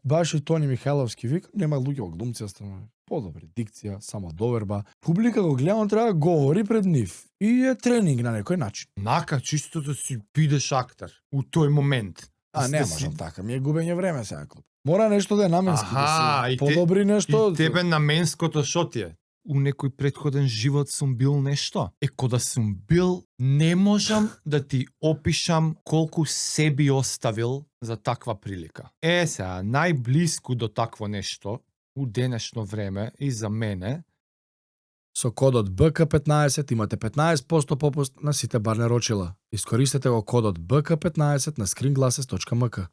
Баш и Тони Михайловски вика, нема луѓе во глумцество, подобри дикција, самодоверба. Публика го гледа, он треба да говори пред нив. И е тренинг на некој начин. Нака чисто да си бидеш актер у тој момент. Не можам така, ми е губење време сега клуб. Мора нешто да е наменски, да и се подобри нешто. И тебе наменското шо ти е? У некој претходен живот сум бил нешто. Кога сум бил, не можам да ти опишам колку себе оставил за таква прилика. Сега, најблиску до такво нешто, у денешно време и за мене, со кодот БК15 имате 15% попуст на сите барне рочила. Искористете го кодот БК15 на screenglasses.mk.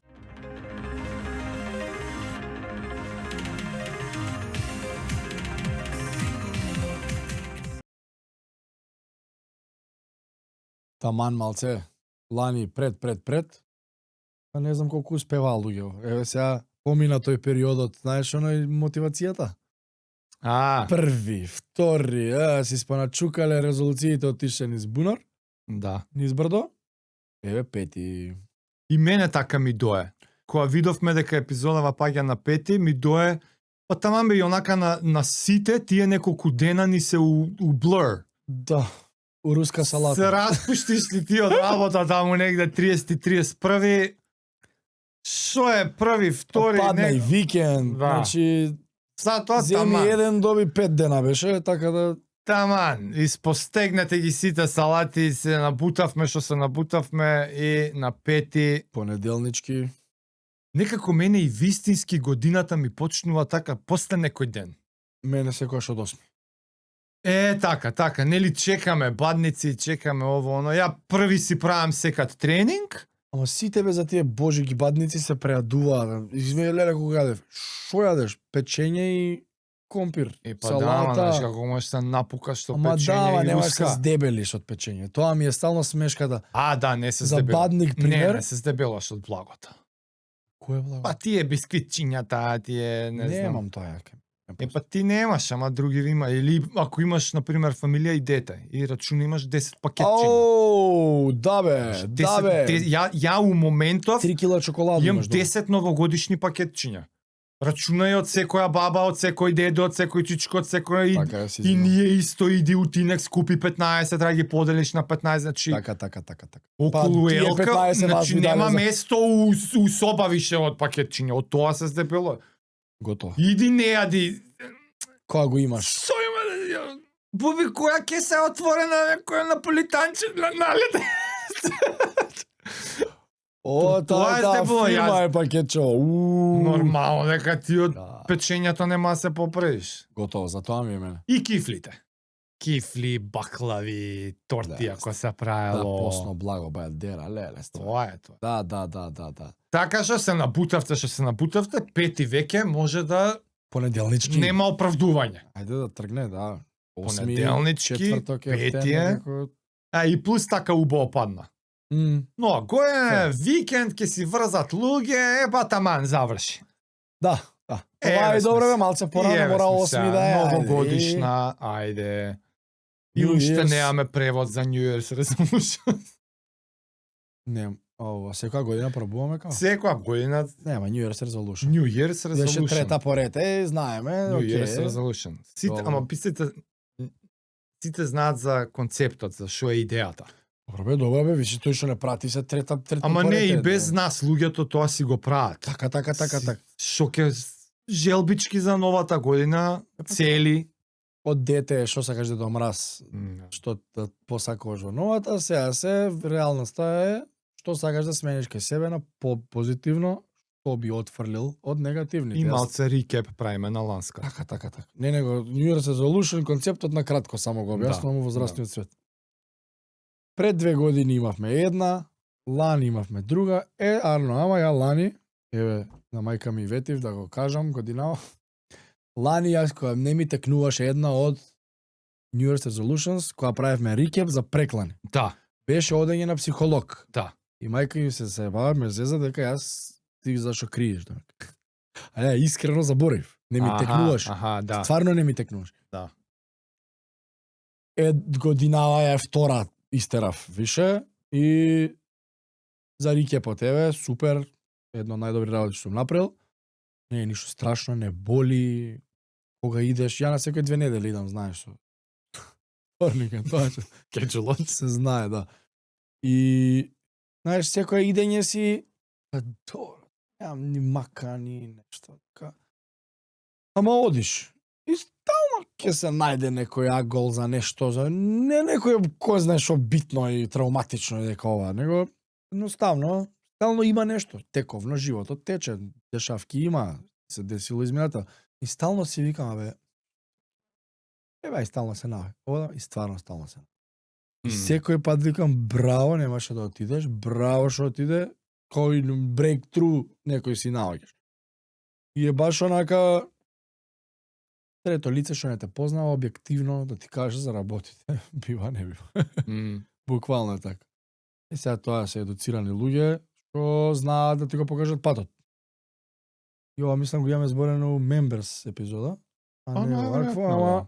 Таман малце, лани пред, а не знам колку успеваа луѓе. Еве сега помина тој периодот, знаеш оној мотивацијата? Први, втори, си споначукале резолуциите отише низ бунар, да, низ брдо, еве пети. И мене така ми дое. Кога видовме дека епизодава паѓа на пети, ми дое, па таман бе и онака на сите, тие неколку дена ни се у блur. Да. Руска салата. Се распуштиш ли ти од работа таму негде 30-31. Шо е први, втори, падна и викенд, да. Значи затоа земи таман. еден доби 5 дена беше, така да Таман, испостегнете ги сите салати, се набутавме што се набутавме и на пети понеделнички. Некако мене и вистински годината ми почнува така после некој ден. Мене секојаш од 8. Така, нели чекаме бадници, чекаме ово, оно. Ја први си правам секад тренинг. Ама сите бе за тие божи ги бадници се преадуваат. Извини леле кога јадев. Шо јадеш? Печење и компир. Па салата. знаеш како можеш се напукаш што Ама печење и немаш руска. се здебелиш од печење. Тоа ми е стално смешката. Да, не се За здебело. бадник пример. Не се здебелаш од благото. Кој е благо? Па тие бисквитчињата, тие не знам. Немам тоа јаке. Па ти немаш, ама други има. Или ако имаш, например, фамилија и дете, и рачуна имаш 10 пакетчиња. Да бе. Ја у моментов 3 кила чоколада имам имаш дома. 10 новогодишни пакетчиња. Рачунај од секоја баба, од секој дедо, од секој чичко, од секој Така, и ние исто иди у Тинекс, купи 15, треба ги поделиш на 15, значи Така. околу тие елка, 15 вас значи ви нема даде за- место у соба више од пакетчиња, од тоа се здебело. Готово. Иди не јади. Кога го имаш? Што има да Буби, која кеса е отворена, некоја наполитанче, налете. Тоа Тоа е таа здебело, фирма јас- е пакетчо. Нормално, дека ти од Да. печењето нема да се поправиш. Готово, за тоа ми е мене. И кифлите. Кифли, баклави, тортија Да, која се Да, правело. посно благо, бај дера, леле. Тоа е тоа. Да. Така што се набутавте, пети веќе може да Понеделнички. нема оправдување. Ајде да тргне, да. Понеделнички, четврток, петије. И плюс така убаво падна. Но го е викенд, ќе си врзат луѓе, па таман заврши. Да. Ова е добро бе, малце порано, мора 8 да е. Новогодишна, ајде. И New уште Year's. немаме превод за New Year's Resolution. Не, ова секоја година пробуваме како? Секоја година Нема New Year's Resolution. New Year's Беше Resolution. трета поред, знаеме, New Year's окей. Resolution. Сите, Добро. ама сите знаат за концептот, за што е идејата. Добро бе, више тој што не прати се трета Ама поред. не, и без нас луѓето тоа си го прават. Така. Што ќе желбички за новата година, цели. Од дете, што сакаш да домраз, што да посакуваш во новата, сега се реалноста е што сакаш да смениш кај себе на позитивно, што би отфрлил од негативните. И малце рекеп правиме на ланска. Така. Не, него New Year's Resolution концептот на кратко само го објаснувам во возрастниот свет. Пред 2 години имавме една, лани имавме друга, ама ја лани, еве, на мајка ми ветив да го кажам годинава. Лани јас која не ми текнуваше една од New Year's Resolutions, која правевме рекеп за преклани. Да. Беше одење на психолог. Да. И мајка ми се себава, ме зеза дека јас ти зашо криеш. А ја искрено заборив. Не ми текнуваш. Да. Стварно не ми текнуваш. Да. Годинава ја втора истерав више и за рекепот еве супер, едно од најдобри работи што сум направил. Не е ништо страшно, не боли. Кога идеш, ја на секој 2 недели идам, знаеш што. Вторника, тоа што Кеджелот. се знае, да. И знаеш, секој идење си добро, немам ни мака, ни нешто така. Ама одиш. И стално ќе се најде некој агол за нешто, за не некој кој знае што битно и травматично и дека ова, него едноставно стално има нешто, тековно животот тече, дешавки има, се десило измината и стално си викам, бе, и стално се наве. Ова и стварно стално се. И секој пат викам, браво, немаше да отидеш, браво што отиде, кој breakthrough некој си наоѓаш. И е баш онака трето лице што не те познава објективно да ти каже за работите, бива не бива. Буквално е така. И сега тоа се едуцирани луѓе што знаат да ти го покажат патот. И ова мислам го имаме зборено у Members епизода. А не овакво, ама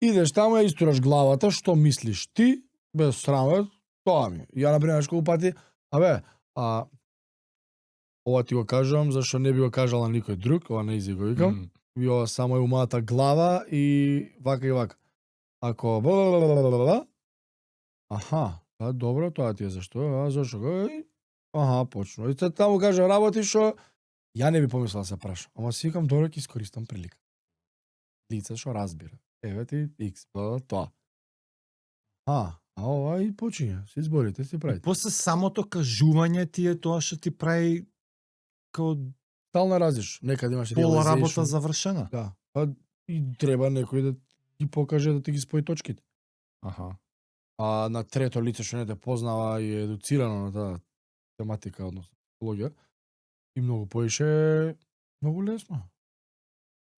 идеш таму и истураш главата, што мислиш ти, без срамот, тоа ми. Ја например колку пати, ова ти го кажувам зашто не би го кажала никој друг, ова не изи го викам. И ова само е у мојата глава и вака. Ако аха, па добро, тоа ти е зашто, зашто го почну. И таму кажа работи што ја не би помислила да се прашам, ама си викам добро ќе искористам прилика. Лице што разбира. Еве ти X, тоа. А ова и почиња, се изборите, си правите. После самото кажување ти е тоа што ти прави као стално разиш, некаде имаш пола работа завршена. Да. Па и треба некој да ти покаже да ти ги спои точките. Аха. А на трето лице што не те познава и е едуцирано на таа тематика, односно психологија, и многу поише многу лесно.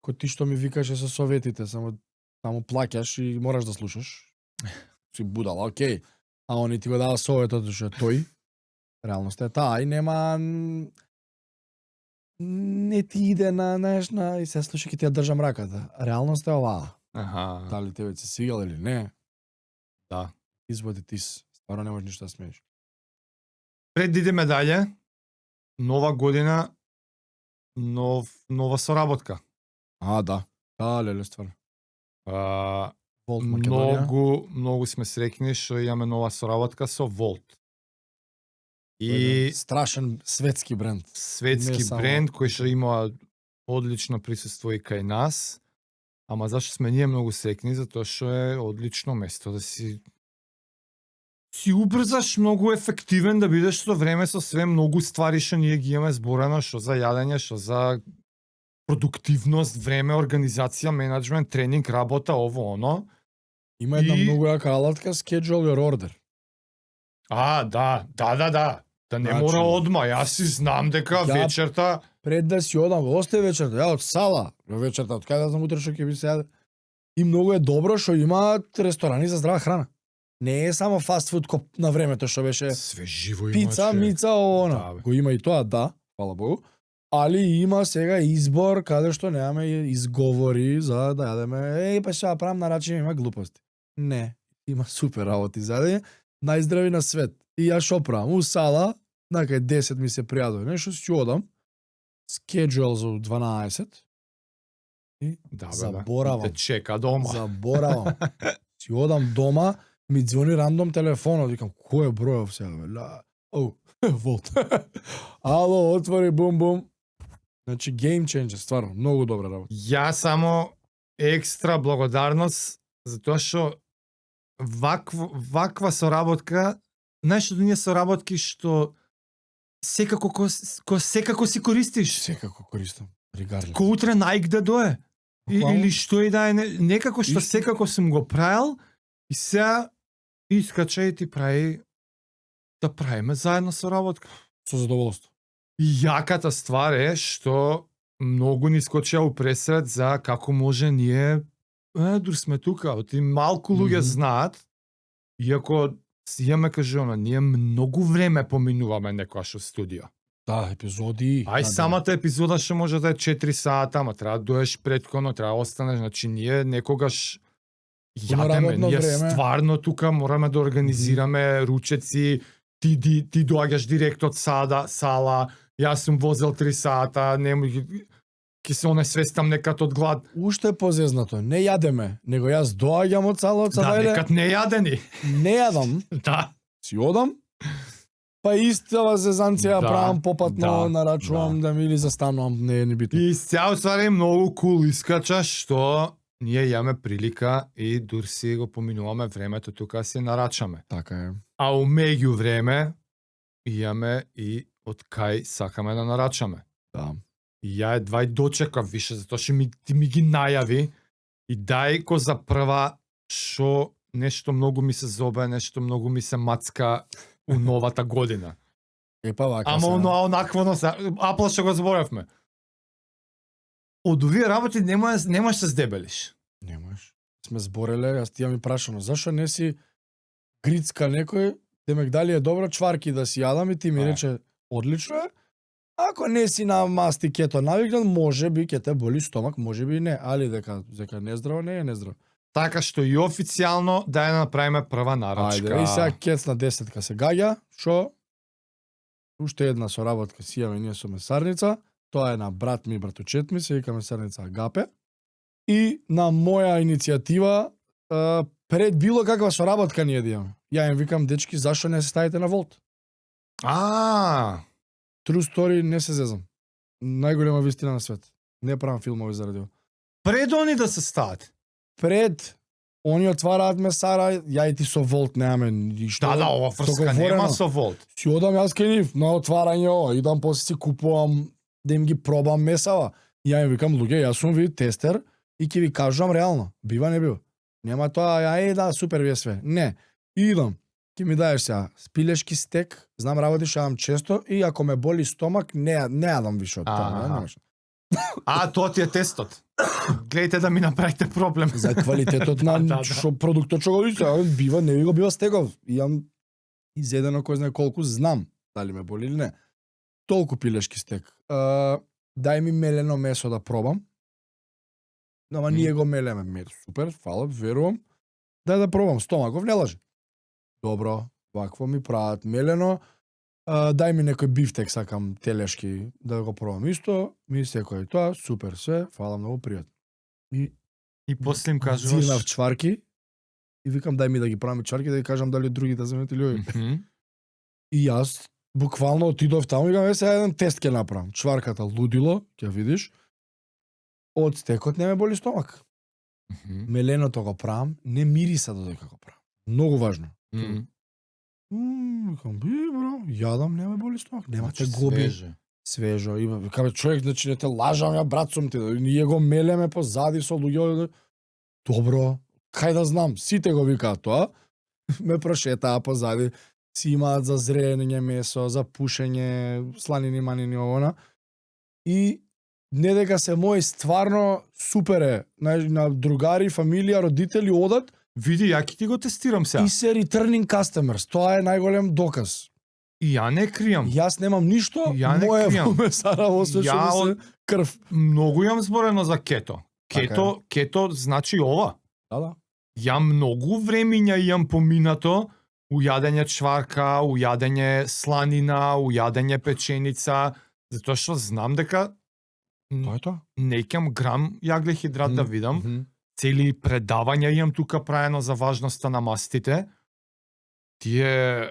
Кој ти што ми викаше со советите, само плаќаш и мораш да слушаш. Си будала, окей. А они ти го дава советот што тој. Реалноста е таа и нема не ти иде на и се слуша ќе ти ја држам раката. Реалноста е оваа. Аха. Дали тебе се свигал или не? Да. Изводи ти стварно не можеш ништо да смееш. Пред да идеме дале, нова година, нова соработка. Да. Леле, стварно. Волт Македонија. Многу сме среќни што имаме нова соработка со Волт. И страшен светски бренд. Светски бренд кој што има одлично присуство и кај нас. Ама зашто сме ние многу среќни? Затоа што е одлично место да си убрзаш, многу ефективен да бидеш со време, со све многу ствари што ние ги имаме зборено, што за јадење, што за продуктивност, време, организација, менеджмент, тренинг, работа, ово, оно. Има една многу јака алатка, schedule your order. Да. Да не мора одма, јас си знам дека вечерта... Пред да си одам, осте вечерта, ја од сала, вечерта, од каде да знам утре што ќе би се јаде. И многу е добро што имаат ресторани за здрава храна. Не е само фастфуд на времето што беше све живо имаше. Пица, мица, оно. Да, го има и тоа, да, фала Богу. Али има сега избор каде што немаме изговори за да јадеме, па што правам на начин има глупости. Не, има супер работи за јадење, најздрави на свет. И ја шо правам? У сала, накај 10 ми се пријадува нешто, си одам, schedule за 12, и заборавам. Те чека дома. Заборавам. Си одам дома, ми звони рандом телефонот, викам, кој е бројов сега, Волт. Ало, отвори, бум. Значи, game changer, стварно, многу добра работа. Ја само екстра благодарност за тоа што ваква соработка, знаеш што ние соработки што секако си користиш. Секако користам. Regardless. Ко утре најгде дое. Или што и да е, некако што секако сум го правил и сега искача и ти прави да правиме заедно соработка. Со задоволство. И јаката ствар е што многу ни скочија у пресред за како може ние дур сме тука, оти малку луѓе знаат, иако имаме кажуваме, ние многу време поминуваме некојаш во студио. Да, епизоди. Самата епизода што може да е 4 сата, ама треба да доеш претходно, треба да останеш, значи ние некогаш јадеме, ние стварно тука мораме да организираме ручеци, ти доаѓаш директ од сала, јас сум возел 3 сата, ќе се онесвестам некад од глад. Уште е позезнато. Не јадеме, него јас доаѓам од Да, Цавајле, некад не јадени. не јадам, Да. си одам, па истава зезанција Да, правам попатно, да, нарачувам да ми или застанувам, не е ни битно. И цял ствари многу кул искача што ние имаме прилика и дур си го поминуваме времето тука си нарачаме. Така е. А у меѓу време имаме и од кај сакаме да нарачаме. Да. И ја едва и дочекав више, затоа што ти ми ги најави и дај ко за прва што нешто многу ми се зобе, нешто многу ми се мацка у новата година. Па вака Ама се. онакво но се, Апла што го зборевме. Од овие работи немаш се здебелиш. Немаш. Сме збореле, јас ти ја ми прашано, зашо не си грицка некој, демек дали е добро чварки да си јадам и ти ми рече, одлично е. Ако не си на масти кето навикнат, може би ќе те боли стомак, може би и не, али дека нездраво, не е нездраво. Така што и официјално да ја направиме прва нарачка. Ајде, и сега кец на 10 се гаѓа, шо уште една соработка си имаме ние со месарница, тоа е на брат ми, братучет ми, се вика месарница Агапе. И на моја иницијатива, пред било каква соработка ние да имаме. Ја им викам, дечки, зашо не се ставите на Волт? True story, не се зезам. Најголема вистина на свет. Не правам филмови заради ова. Пред они да се стават. Пред они отвараат месара, ја и ти со Волт немаме ништо. Да, ова врска договорено. нема со Волт. Си одам јас кај нив на отварање ова, идам после си купувам да им ги пробам месава. Ја им викам, луѓе, јас сум ви тестер и ќе ви кажувам реално, бива не бива. Нема тоа, да, супер ви е све. Не. Идам. Ќе ми даеш сега спилешки стек, знам работиш, јадам често и ако ме боли стомак, не јадам више од тоа. Немаш. Тоа ти е тестот. Гледайте да ми направите проблем. За квалитетот на што продуктот што го више, бива, не ви го бива стеков. Имам изедено кој знае колку, знам дали ме боли или не. Толку пилешки стек. Дај ми мелено месо да пробам. Ама ние го мелеме. Супер, фала, верувам. Дај да пробам, стомаков не лаже. Добро, вакво ми прават мелено. Дај ми некој бифтек, сакам телешки да го пробам исто. Ми секој тоа, супер се, фала многу пријатно. И после им кажуваш... Зинав чварки и викам дај ми да ги правам чварки, да ги кажам дали други да земете или овие. И јас буквално отидов таму и викам, сега еден тест ќе направам. Чварката лудило, ќе видиш. Од стекот не ме боли стомак. Меленото го правам, не мириса додека го правам. Многу важно. Викам, бро, јадам, не ме боли стомак. Нема те глоби. Свежо. Има, кабе човек, значи не те лажам, ја брат сум ти. Ние го мелеме позади со луѓе. Добро, кај да знам, сите го викаат тоа. Ме прошетаа позади. Си имаат за зреење месо, за пушење, сланини, манини, овона. И не дека се мои стварно супер е. На другари, фамилија, родители одат. Види, ја ќе ти го тестирам сега. И се returning customers. Тоа е најголем доказ. И ја не кријам. Јас немам ништо, моје месара осве што ми се крв. Многу јам зборено за кето. Кето значи ова. Да. Ја многу времиња имам поминато у јадење чварка, у јадење сланина, у јадење печеница, затоа што знам дека Тоа е тоа. не икам грам јаглехидрат да видам. Цели предавања имам тука праено за важноста на мастите. Тие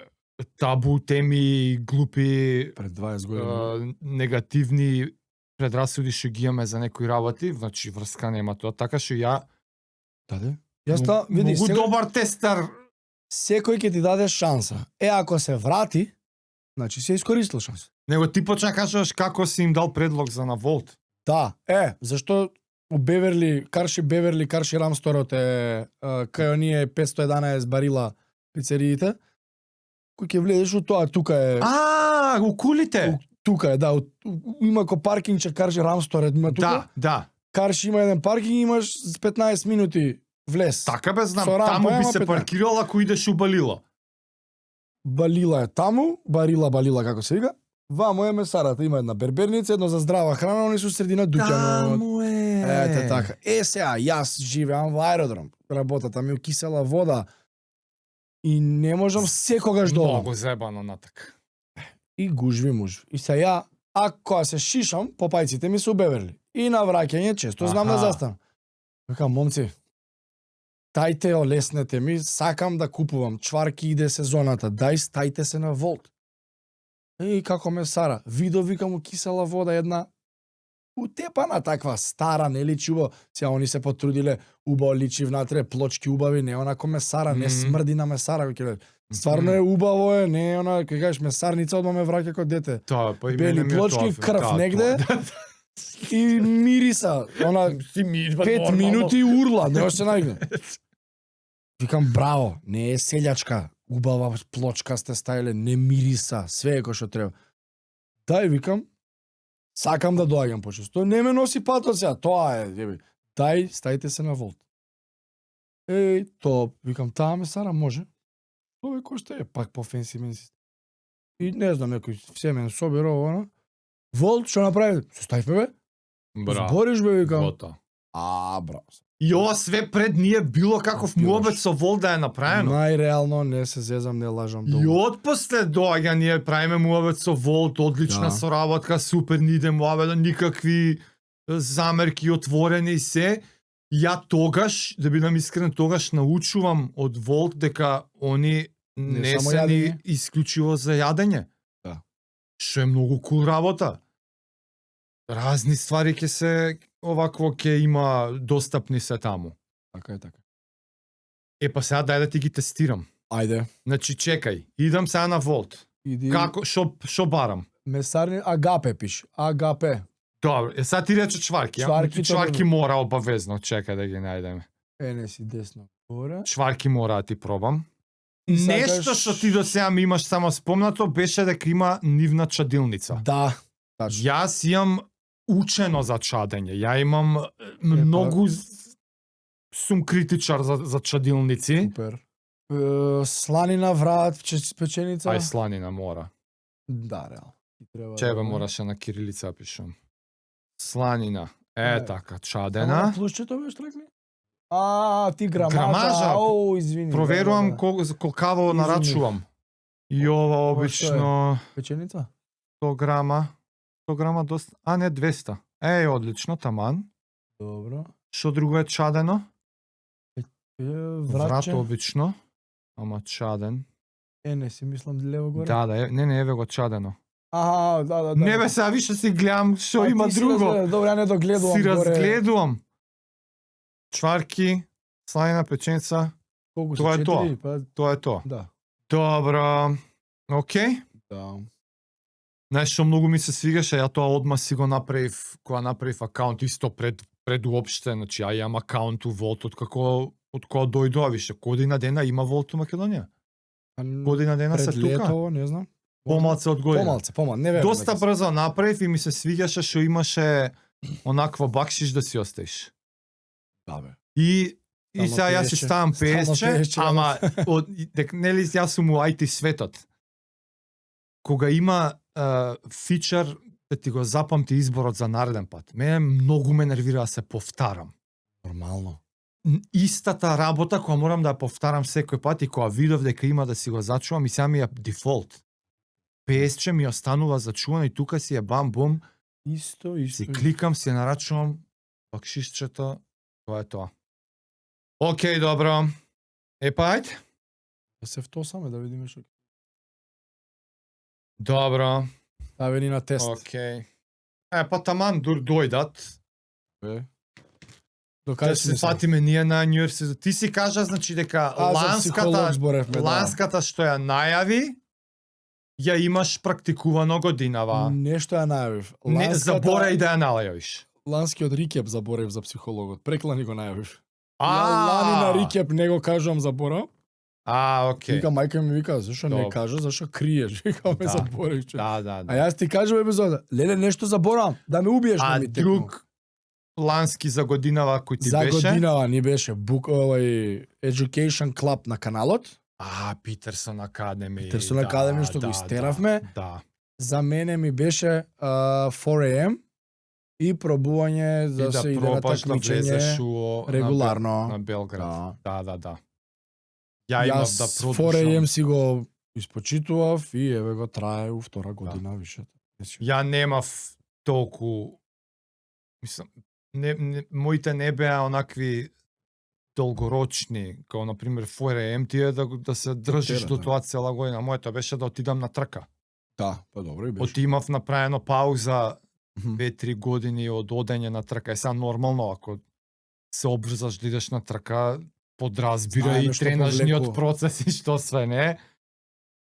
табу теми, глупи, пред 20 години негативни предрасуди што ги имаме за некои работи, значи врска нема тоа, така што ја Јас та види многу добар тестер. Секој ќе ти даде шанса. Ако се врати, значи се искористил шанса. Него ти почна кажуваш како си им дал предлог за на Волт. Да, зашто у Беверли, Карши Рамсторот е кај оние 511 барила пицериите. Кој ќе влезеш у тоа, тука е... У кулите? Тука е, да. Има ко паркингче, Карши Рамсторот има тука. Да. Карши има еден паркинг, имаш 15 минути влез. Така бе, знам. Таму би се паркирал ако идеш у Балила. Балила е таму, Балила како се вика. Вамо е месарата, има една берберница, едно за здрава храна, они су средина дуќанот. Таму е. Ете така. Сега, јас живеам во аеродром. Работата ми кисела вода. И не можам секогаш да одам. Многу зебано натак. И гужви. И сега, ако се шишам, попајците ми се у Беверли. И на враќање често знам да Аха. застанам. Викам, момци, тајте олеснете ми, сакам да купувам чварки, иде сезоната, дај стајте се на Волт. Како ме сара, видов, викам, у кисела вода една утепана таква, стара, не личи убаво. Сега они се потрудиле, убаво личи внатре, плочки убави, не онако месара, не смрди на месара, викеле. Стварно е убаво е, не е она, кај кажеш месарница, одма ме враќа кod дете. Тоа, па и Бели мене ми е плочки, тоа, крв да, негде. тоа, И мириса, она Си мирва 5 нормално. минути и урла, не още најгне. Викам, браво, не е селјачка, убава плочка сте ставиле, не мириса, све е кој што треба. Дај, викам, сакам да доаѓам почесто. Не ме носи патот сега, тоа е, јеби. Дај, стајте се на Волт. Тоа, викам, таа ме сара, може. Тоа кој што е, пак по фенси менси. И не знам, некој семен собира она. Волт, што направи? Се стајфме, бе? Браво. Збориш, бе, викам. Готово. Браво. И ова све пред ние било каков Било муабет со Волт да е направено. Најреално, не се зезам, не лажам И долу. отпосле доаѓа ние правиме муабет со Волт, одлична Да. соработка, супер, ни иде муабет, никакви замерки отворени и се. Ја тогаш, да бидам искрен, тогаш научувам од Волт дека они не само се ни јадење. исклучиво за јадење. Да. Што е многу кул работа. Разни ствари ќе се овакво ќе има достапни се таму. Така е, така. Па сега дај да ти ги тестирам. Ајде. Значи чекај, идам сега на Волт. Иди. Како што барам? Месарни Агапе пиш. Агапе. Добро, сега ти рече чварки, Чварки, чварки тоа мора обавезно, чекај да ги најдеме. Не си десно. Горе. Чварки мора да ти пробам. И Нешто сакаш- што ти до сега ми имаш само спомнато беше дека има нивна чадилница. Да. Тачно. Јас имам учено за чадење. Ја имам многу сум критичар за чадилници. Супер. Сланина врат, печеница. Ај сланина мора. Да, реално. Ти треба Чебе да- мораше на кирилица пишам. Сланина. Ај. Така, Само чадена. на плюсчето беше рекли? Ти грамажа. Грамажа. Извини. Проверувам да. колкаво Извини. нарачувам. И ова Ова што е? обично Печеница? 100 грама. 100 грама доста. Не 200. Одлично, таман. Добро. Што друго е чадено? Врат Вратче. обично. Ама чаден. Не си мислам лево горе. Да, не, еве го чадено. Да. Не бе, сега више си гледам што има друго. Добро, ја не догледувам Си горе. разгледувам. Чварки, сланина печеница, Колку Тоа е се? тоа. 4? Па, тоа е тоа. да. Добро. Океј. Да. Знаеш што многу ми се свигаше, ја тоа одма си го направив, кога направив акаунт исто пред уопште, значи ја имам акаунт у Волт од кога дојдоа више, година дена има Волт у Македонија. Година дена се Пред тука. лето, не знам. Помалце од година. Помалце, не верувам. Доста дека брзо направив и ми се свигаше што имаше онаква бакшиш да си остаиш. Да, бе. И Стално сега јас си пееше. ставам Стално пеесче, пееше, ама нели јас сум у IT светот. Кога има фичер да ти го запамти изборот за нареден пат. Мене многу ме нервира да се повтарам. Нормално. Истата работа која морам да ја повтарам секој пат и кога видов дека има да си го зачувам и сега ми ја дефолт. Пеесче ми останува зачувано и тука си е бам бум, Исто. си кликам, си ја нарачувам бакшишчето, тоа е тоа. Океј, добро. Па ајде. Да се втосаме да видиме што. Добро. Ставени на тест. Океј. Па таман дојдат. Бе. Да Докаде се фатиме ние на университет. Ти си кажа значи дека ланската што ја најави ја имаш практикувано годинава. Нешто ја најавив. Не заборај да ја најавиш. Ланскиот рикеп заборев за психологот. Преклани го најавив. А, Лани на рикеп не го кажувам заборав. океј. Вика мајка ми вика зашо не Добро. кажа, зашо криеш? Вика ме Да. заборев. Да. А јас ти кажувам епизода, леле нешто заборавам, да ме убиеш А да ми текнува. друг лански за годинава кој ти За беше? годинава ни беше Education Club на каналот. Питерсон Академи. Питерсон Академи, што го истеравме. Да. За мене ми беше 4am и пробување за И да се иде на пробаш да влезеш такмичење регуларно. на Белград. Да. Да. Ја имав Јас да 4am продушам. си го испочитував и еве го трае у втора година више. Ја немав толку Мислам, моите не беа онакви долгорочни, као на пример ФРМ ти е да се држиш тера, до да. тоа цела година. Моето беше да отидам на трка. Да, па добро и беше. Отимав направено пауза Мгм. 2-3 години од одење на трка. Е сега нормално ако се обврзаш да идеш на трка, подразбира Знаеме и што тренажниот повлекува. процес и што све не.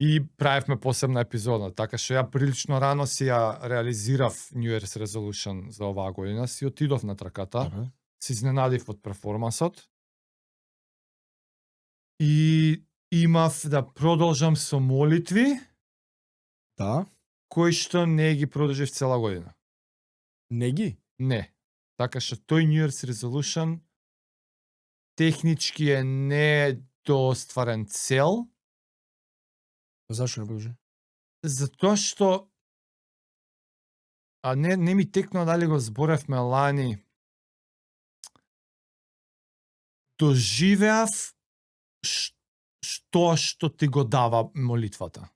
И правевме посебна епизода, така што ја прилично рано си ја реализирав New Year's Resolution за оваа година, си отидов на трката, Добре. се изненадив од перформансот. И имав да продолжам со молитви, Да, кои што не ги продолжив цела година. не ги. Не. Така што тој New Year's Resolution технички е не достварен цел, Зашо не продолжи? затоа што не ми текнува дали го зборевме лани. Доживеав што ти го дава молитвата.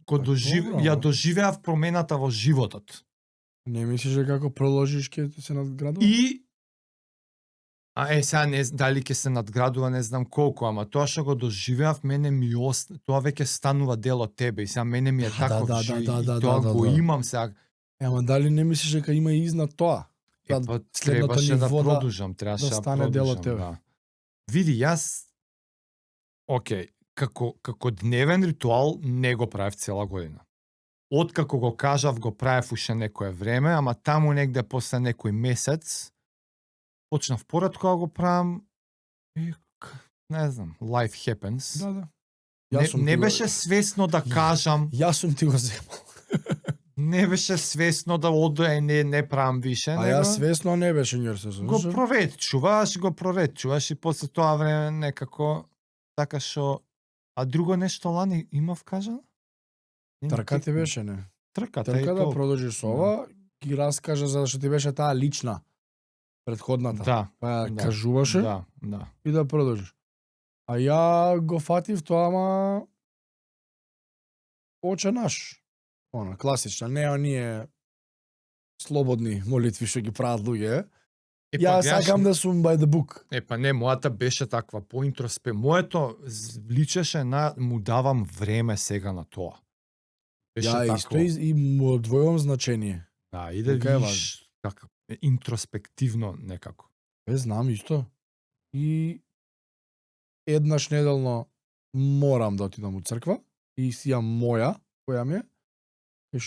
Добро. Ја доживеав промената во животот. Не мислиш дека како продолжиш ќе се надградува? И сега дали ќе се надградува, не знам колку, ама тоа што го доживеав, мене тоа веќе станува дел од тебе и сега мене ми е Да, таков да, живот, да, и да, тоа да, го да. имам сега. Ама дали не мислиш дека има и изнад тоа? Па следното требаше да ниво продолжам, требаше да стане дел од продолжам, тебе. да. Види, јас како дневен ритуал не го правев цела година. Откако го кажав, го правев уште некое време, ама таму негде после некој месец почнав поретко да го правам и не знам, life happens. Да, да. Не беше свесно да кажам, Јас сум ти го земал. не беше свесно да оде не правам више, А него јас свесно не беше New Year's го Resolution. проветчуваш и после тоа време некако така што друго нешто лани имав кажано? Не ми Трка ти текна. беше, не? Трката Трка и да тоа. продолжиш со ова, ги раскажа за што ти беше таа лична претходната. Да, Па ја да, кажуваше да. и да продолжиш. А ја го фатив тоа, ама оче наш. Она класична, не оние слободни молитви што ги прават луѓе. Ја сакам да сум by the book. Па не, мојата беше таква моето личеше на му давам време сега на тоа. Беше Ја такво. исто и му одвојувам значение. Да, и да Така е видиш така интроспективно некако. Знам исто. И еднаш неделно морам да отидам у црква и си ја моја, која ми е.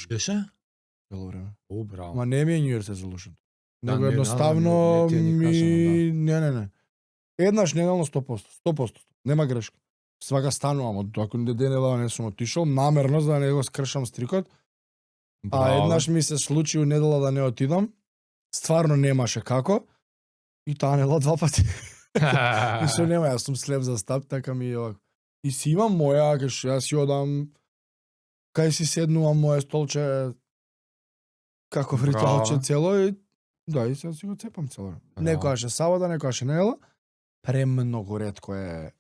Беше? Цело време. О, браво. Ма не ми е New Year's Resolution. Да, Него не, едноставно не ти е ни кажано, Не. Еднаш неделно 100%. 100%. Нема грешка. Свака станувам од ако денелава не сум отишол, намерно за да не го скршам стрикот. А еднаш ми се случи у недела да не отидам. Стварно немаше како. И таа недела 2 пати. И што нема, јас сум слеп за стап, така ми е овако. И си имам моја, кај што јас си одам, кај си седнувам моје столче, како ритуалче цело и да, и сега си го цепам цело. Некојаш е сабота, некојаш е недела. Премногу ретко е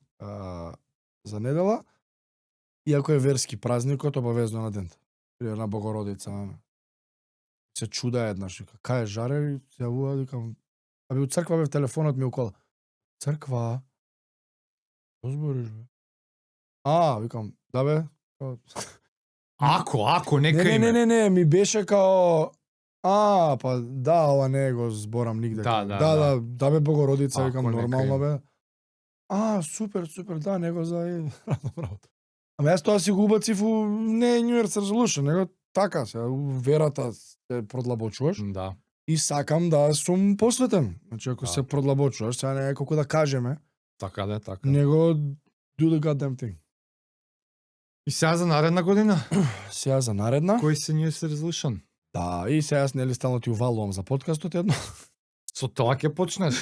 за недела. Иако е верски празникот, обавезно на ден. На Богородица. Се чуда еднаш, кај е жаре, и се јавува, викам, у црква бев, телефонот ми укола. Црква? Што збориш, бе? Викам, да бе. Ако, нека име. Не, ми беше као па да, ова не го зборам нигде. Да бе Богородица, викам, нормално бе. Супер, да, него за работа. Ама јас тоа си го убацив у не New Year's Resolution, него така се, верата се продлабочуваш. Да. И сакам да сум посветен. Значи, ако се продлабочуваш, сега не е колку да кажеме. Така да, така. Него do the goddamn thing. И сега за наредна година? Сега за наредна? Кој се New Year's Resolution? Да, и сега јас нели стално ти увалувам за подкастот едно. Со тоа ќе почнеш.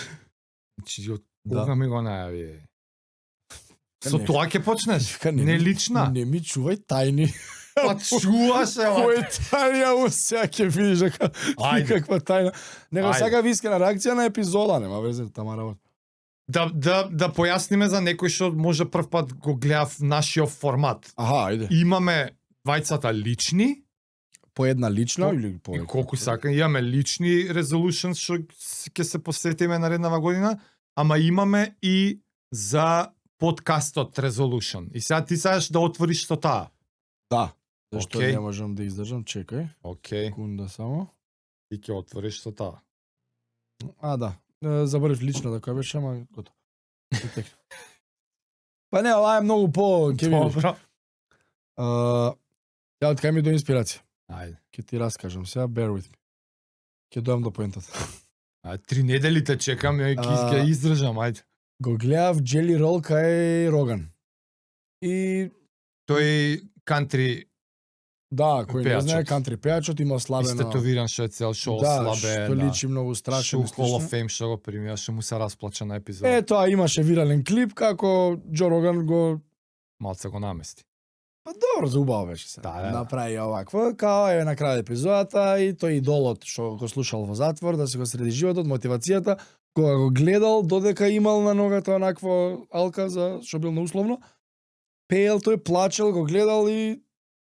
Значи, од Бога ми го најави. Со тоа ќе почнеш? Не лична? Не ми чувај тајни. Па чуваш, Кој тајна у сега ќе видиш дека никаква тајна. Него сака искрена реакција на епизода, нема везе тама работа. Да појасниме за некој што може прв пат го гледав нашиот формат. Ајде. Имаме двајцата лични по една лична или И повеќе. колку сака, имаме лични resolutions што ќе се посветиме нареднава година, ама имаме и за подкастот resolution. И сега ти сакаш да отвориш со таа. Да. Зашто Океј. не можам да издржам, чекај. Океј, Секунда само. ти ќе отвориш со таа. Да. Заборив личната која беше, ама готово. Па не, ова е многу по, ќе видиш. Добро. Ја од кај ми до инспирација. Ајде. Ќе ти раскажам сега, bear with me. Ќе дојам до поентата. 3 недели те чекам и ќе издржам, ајде. Го гледав Jelly Roll кај Роган. И Тој кантри да, кој не Пејачот. знае, кантри пејачот има слабено. истетовиран што е цел шоу Да, слабе. што личи многу страшно. Шоу Hall of Fame што го примија, што му се расплача на епизод. Тоа имаше вирален клип како Џо Роган го Малце го намести. па добро за убаво беше се. Да. Направи овакво, као е на крај епизодата и тој идолот што го слушал во затвор, да се го среди животот, мотивацијата, кога го гледал додека имал на ногата онакво алка за што бил неусловно, пеел тој плачел, го гледал и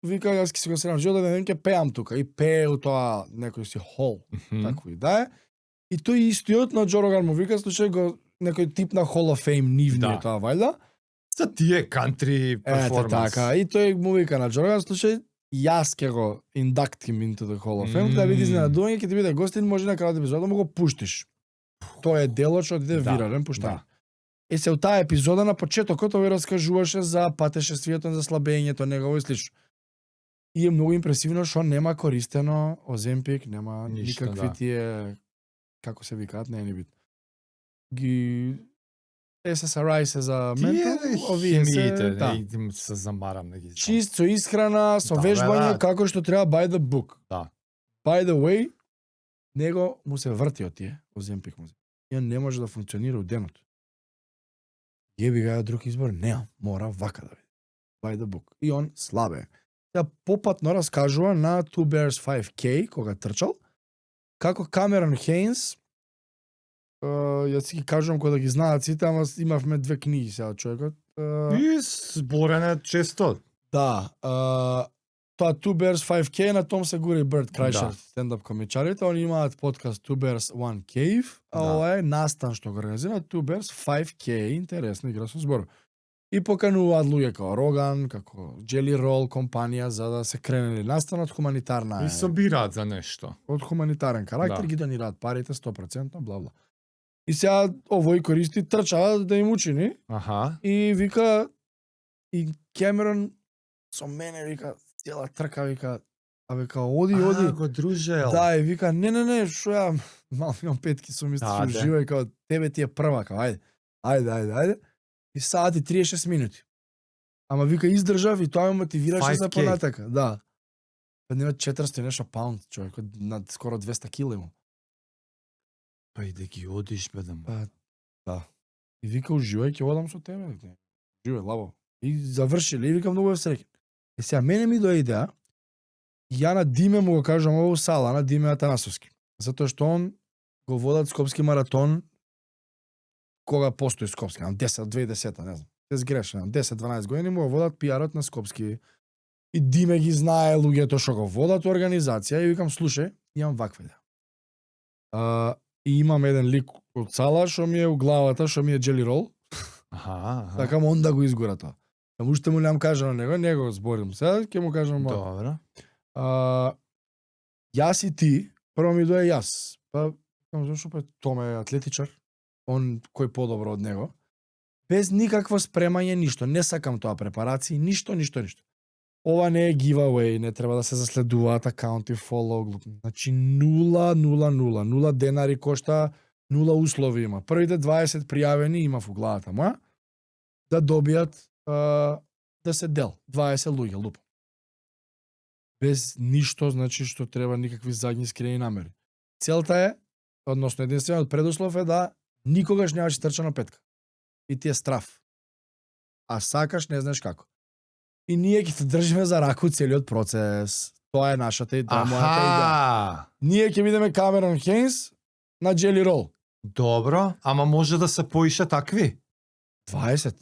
вика јас ќе се го средам животот, не ќе пеам тука и пее у тоа некој си хол, такво и да е. И тој истиот на Џо Роган му вика, слушај го некој тип на Hall of Fame нивни Да. тоа вајда. За тие кантри Ете перформанс. така, и тој му вика на Џо Роган, слушај, јас ќе го induct him into the Hall of Fame, да биде изненадување, ќе ти биде гостин, може на крајот епизода му го пуштиш. Тоа е делот што иде Да, вирален пуштање. да. Е се у таа епизода на почетокот овој раскажуваше за патешествието, за слабењето негово и слично. И е многу импресивно што нема користено Оземпик, нема Ништо, никакви да. тие како се викаат, не е ни битно. Ги SSRI се за ментал, овие се, химиите, да. идем се замарам да ги знам. Чист, со исхрана, со Да, вежбање, да. како што треба by the book. Да. By the way, него му се врти од тие, Оземпик му се. И он не може да функционира у денот. Јеби га друг избор, неам, мора вака да биде. By the book. И он слабе. Ја попатно раскажува на 2 Bears 5K, кога трчал, како Камерон Хейнс, јас си ги кажувам кога да ги знаат сите, ама имавме 2 книги сега човекот. И зборене често. Да, тоа 2 Bears 5K на том се гури Берт Крајшер, Да. стендап комичарите, они имаат подкаст 2 Bears 1 Cave, а Да. ова е настан што го организира 2 Bears 5K, интересна игра со збор. И покануваат луѓе како Роган, како Jelly Roll компанија за да се кренели настан од хуманитарна И собираат за нешто. од хуманитарен карактер, Да. ги донираат парите 100%, бла бла. И сега овој користи трча да им учини Аха. и вика и Кемерон со мене вика цела трка вика вика оди Го дружел. да и вика не што ја мал имам петки со мисли Да, што да. живеј како тебе ти е прва како ајде и саат и 36 минути ама вика издржав и тоа ме мотивираше за 5K. понатака да па нема 400 и нешто паунд човекот над скоро 200 кила има Па и да ги одиш бе да му. Па, да. И вика, уживај, ќе одам со тебе. Живеј, лабо. И завршиле, и вика, многу е среќен. И сега, мене ми дојде идеја, ја на Диме му го кажам ово сала, на Диме Атанасовски. Затоа што он го водат Скопски маратон, кога постои Скопски, 2010, не знам. Се сгрешен, 10-12 години му го водат пиарот на Скопски. И Диме ги знае луѓето што го водат организација и викам, слушај, имам ваква идеја. И имам еден лик од сала што ми е у главата, што ми е Jelly Roll, Аха. сакам он да го изгора тоа. Само уште му нем кажа на него го зборим сега, ќе му кажам. Добро. Јас и ти, прво ми дое јас. Па, зашто па Томе е атлетичар, он кој подобро од него. Без никакво спремање, ништо. Не сакам тоа препарации, ништо. Ова не е giveaway, не треба да се заследуваат акаунти, follow, значи 0 денари кошта, 0 услови има. Првите 20 пријавени има во главата моја да добијат да се дел 20 луѓе лупам. Без ништо, значи што треба никакви задни скриени намери. Целта е, односно единствениот предуслов е да никогаш немаш трча на петка. И ти е страв. А сакаш, не знаеш како. И ние ќе те држиме за раку целиот процес. Тоа е нашата идеја, мојата идеја. Аха. Ние ќе бидеме Камерон Хейнс на Jelly Roll. Добро, ама може да се поише такви. 20.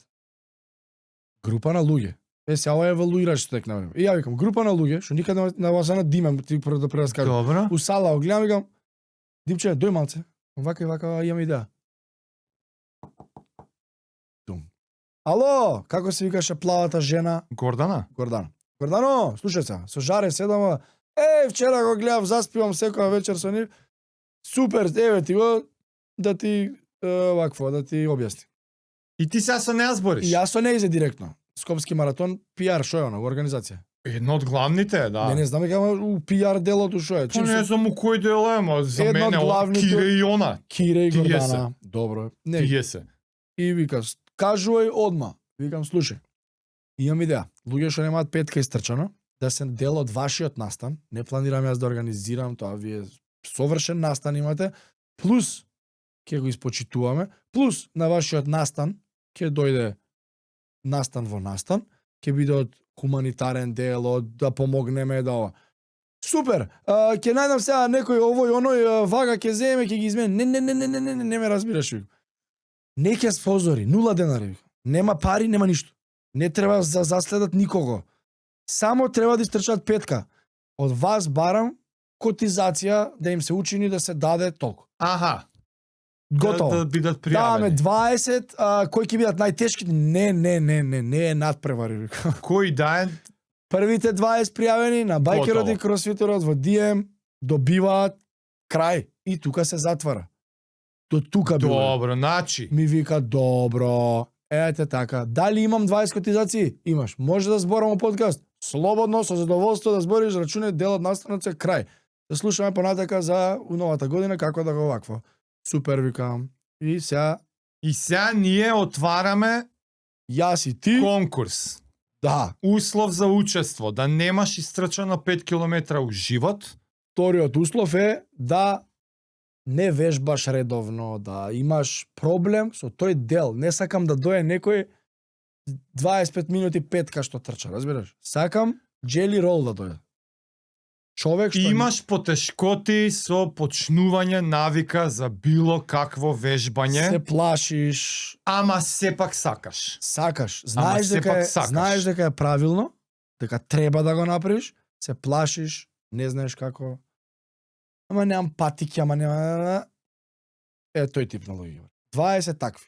Група на луѓе. Се, ова е евалуираш што тек навреме. И ја викам, група на луѓе, што никаде на Лазана димам, ти прво да прераскажам. Добро. У сала го гледам, викам, Димче, дој малце. Вака и вака, имам идеја. Тум. Ало, како се викаше плавата жена? Гордана? Гордано. Гордано, слушај се, со жаре седам, вчера го гледав, заспивам секоја вечер со нив. Супер, еве ти го, да ти, вакво, да ти објасни. И ти сега со неа збориш? И јас со неа изе директно. Скопски маратон, PR, шо е оно, организација. Едно од главните е, да. Не знам дека у PR делото шо е. Па не знам у кој дел е, ма за Едно од мене главните- Кире и она. Кире и Тие Гордана. Добро. Не, Тие се. и вика, кажувај одма. Викам, слушај, имам идеја. Луѓе што немаат петка истрчано, да се дел од вашиот настан, не планирам јас да организирам тоа, вие совршен настан имате, плюс ќе го испочитуваме, плюс на вашиот настан ќе дојде настан во настан, ќе биде од хуманитарен дел, од да помогнеме да ова. Супер! Ќе најдам сега некој овој оној вага ќе земе, ќе ги измени. Не ме разбираш. Викам. Не ќе спозори, 0 денари. Викам. Нема пари, нема ништо. Не треба за заследат никого. Само треба да истрчат петка. Од вас барам котизација да им се учини да се даде толку. Аха. Готово. Да бидат Даваме пријавени. 20, кои ќе бидат најтешките? Не е надпревари. Викам. Кој да е? Првите 20 пријавени на байкерот Готово. и кросфитерот во DM добиваат крај и тука се затвара. До тука било. Добро, значи. Ми вика добро. Ете така. Дали имам 20 котизации? Имаш. Може да зборам подкаст. Слободно, со задоволство да збориш, рачуне дел од настанот се крај. Да слушаме понатака за новата година како да го вакво. Супер викам. И сега И сега ние отвараме јас и ти. конкурс. Да. Услов за учество, да немаш истрчано 5 километра у живот. Вториот услов е да не вежбаш редовно, да имаш проблем со тој дел. Не сакам да дое некој 25 минути петка што трча, разбираш? Сакам джели рол да дое. Човек што Имаш потешкоти со почнување навика за било какво вежбање, се плашиш, ама сепак сакаш. сакаш, Ама сепак е, сакаш. знаеш дека е правилно, дека треба да го направиш, се плашиш, не знаеш како. Ама немам патики, ама нема. Е тој тип на луѓе. 20 такви.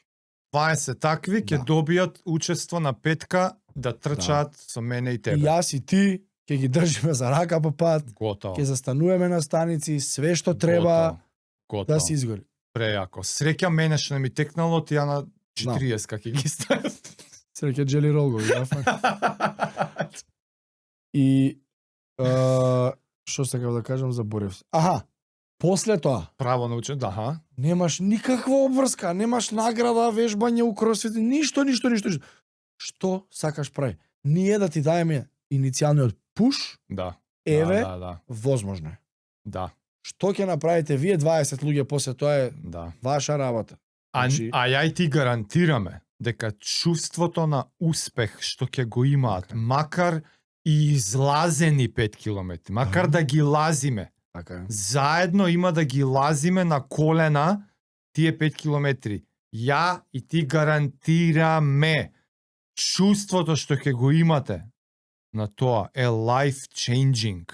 20 такви ќе Да. добијат учество на петка да трчаат со мене и И тебе. јас и ти ќе ги држиме за рака по пат, Готово. ќе застануваме на станици, све што треба Готово. да се изгори. Прејако. Среќа мене што не ми текнало, ти ја на 40 како ги ставам. Среќа джели рол го видов. И што сакав да кажам, заборев се. Аха, после тоа Право научен, да, аха. немаш никаква обврска, немаш награда, вежбање у кросфит, ништо. Што сакаш прави? Ние да ти даеме иницијалниот пуш, Да. еве, Да. возможно е. Да. Што ќе направите вие 20 луѓе после тоа е Да. ваша работа. А Значи- ја и ти гарантираме дека чувството на успех што ќе го имаат, Така. макар и излазени 5 километри, макар Аха. да ги лазиме, Така е. заедно има да ги лазиме на колена тие 5 километри. Ја и ти гарантираме чувството што ќе го имате на тоа е life changing.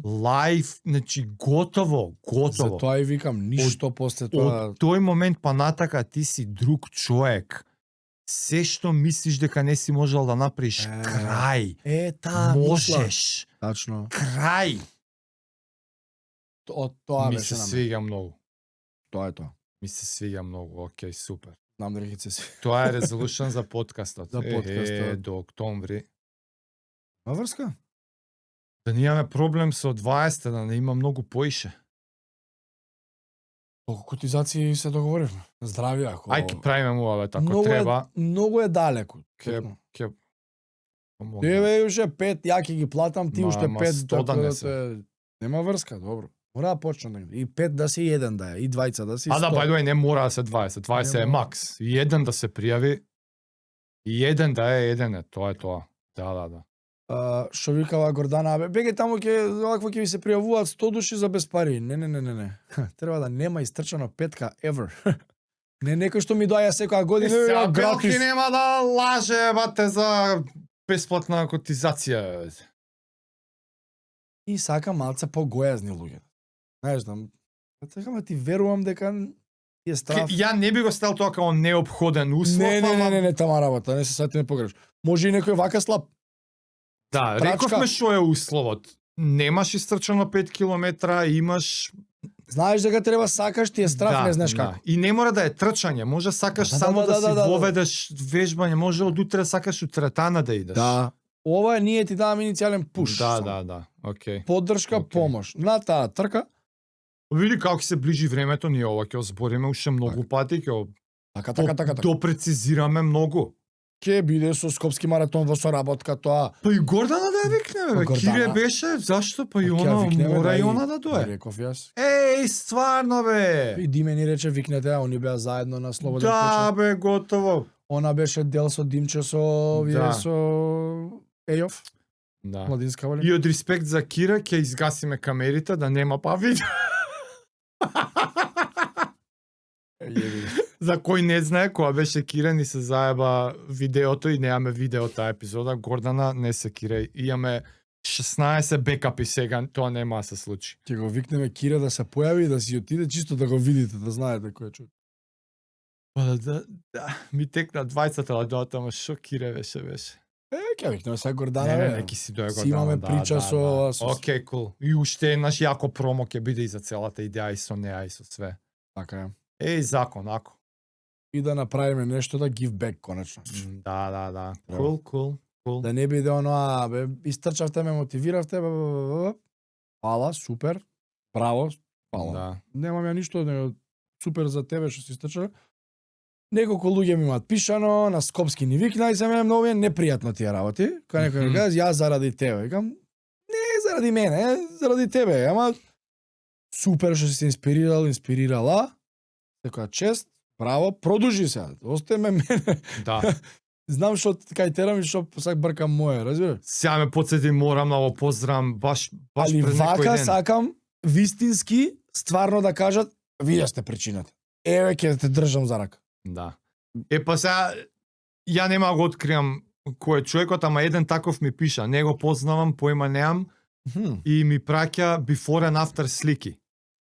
Life, значи готово. За тоа и викам, ништо после тоа. Од тој момент па натака ти си друг човек. Се што мислиш дека не си можел да направиш, крај. Таа мисла. Можеш. Тачно. Крај. Од тоа Ми беше се на мене. свига многу. Тоа е тоа. Ми се свига многу. Океј, супер. Знам дека ќе се свига. Тоа е резолушен за подкастот. За подкастот. До октомври. Ма врска? Да немаме проблем со 20, да не има многу поише. Колку котизации се договоривме. Здрави ако. Ај ќе правиме му бе, тако треба. Многу е далеко. Ќе Еве уште 5, ја ќе ги платам, ти Ма, уште ма, 5, 100 да така не да се. те... Нема врска, добро. Мора да почне да и 5 да си, и 1 да е, и 2 да си. А да, 100. by the way, не мора да се 20. 20 Не е мора. макс. И еден да се пријави. И еден да е, еден е. Тоа е тоа. Да. Што викала Гордана, беге таму ќе вакво ќе ви се пријавуваат 100 души за без пари. Не. Треба да нема истрчано петка ever. Не некој што ми доаѓа секоја година, Сега гратис. Белки нема да лаже, бате, за бесплатна котизација. И сакам малце погојазни луѓе. Знаеш, сакам да ти верувам дека ти е страф. Ја не би го стал тоа како неопходен услов, Не, тама работа, не се сати не погреш. Може и некој вака слаб. Да, Трачка. рековме што е условот. Немаш истрчано 5 километра, имаш... Знаеш дека треба сакаш, ти е страф, не знаеш како. И не мора да е трчање, може сакаш само да си воведеш вежбање, може од утре сакаш у теретана да идеш. Да. Ова ние ти даваме иницијален пуш. Да, окей. Поддршка, помош. На таа трка. Види како ќе се ближи времето, ние ова ќе озбориме уште многу пати, ќе Така. допрецизираме многу. Ке биде со Скопски маратон во соработка тоа. Па и Гордана да ја викнеме, бе. Кире беше, зашто? Па и она, мора и она да дое. Реков јас. Еј, стварно бе! И Диме ни рече викнете, а они беа заедно на Слободен Да, печат. бе, готово. Она беше дел со Димче со вие со Ејов, Да. младинска воли. И од респект за Кира ќе изгасиме камерите да нема па видео. За кој не знае, кога беше Кира ни се заеба видеото и немаме видео таа епизода, Гордана не се Кира, имаме 16 бекапи сега, тоа нема да се случи. Ќе го викнеме Кира да се појави и да си отиде чисто да го видите, да знаете кој е човек. Па да, ми текна 20-та да дојат, ама шо Кира беше. Ќе викнеме сега Гордана. Не, ки си дојде Си имаме прича со... Океј, кул. И уште еднаш јако промо ќе биде и за целата идеја и со неа и со све. Така е. Еј, закон, ако. И да направиме нешто да give back конечно. Да. Кул. Да не биде оно, бе, истрчавте, ме мотивиравте, фала, супер, браво, фала. Да. Немам ја ништо, него супер за тебе што си истрча. Неколку луѓе ми имаат пишано, на Скопски ни викна и се мене многу е непријатно тие работи. Кога некој ми каже, јас заради тебе. Викам, не заради мене, заради тебе, ама супер што си се инспирирала. Секоја чест, браво, продолжи се. Остајме мене. Да. Знам што кај терам и што сак бркам моје, разбираш? Сега ме подсети, морам да го поздравам баш Али пред некој вака ден. сакам вистински стварно да кажат вие сте причината. Еве ќе те држам за рака. Да. Па сега, ја нема да го откриам кој е човекот, ама еден таков ми пиша, не го познавам, поима неам, и ми праќа before and after слики.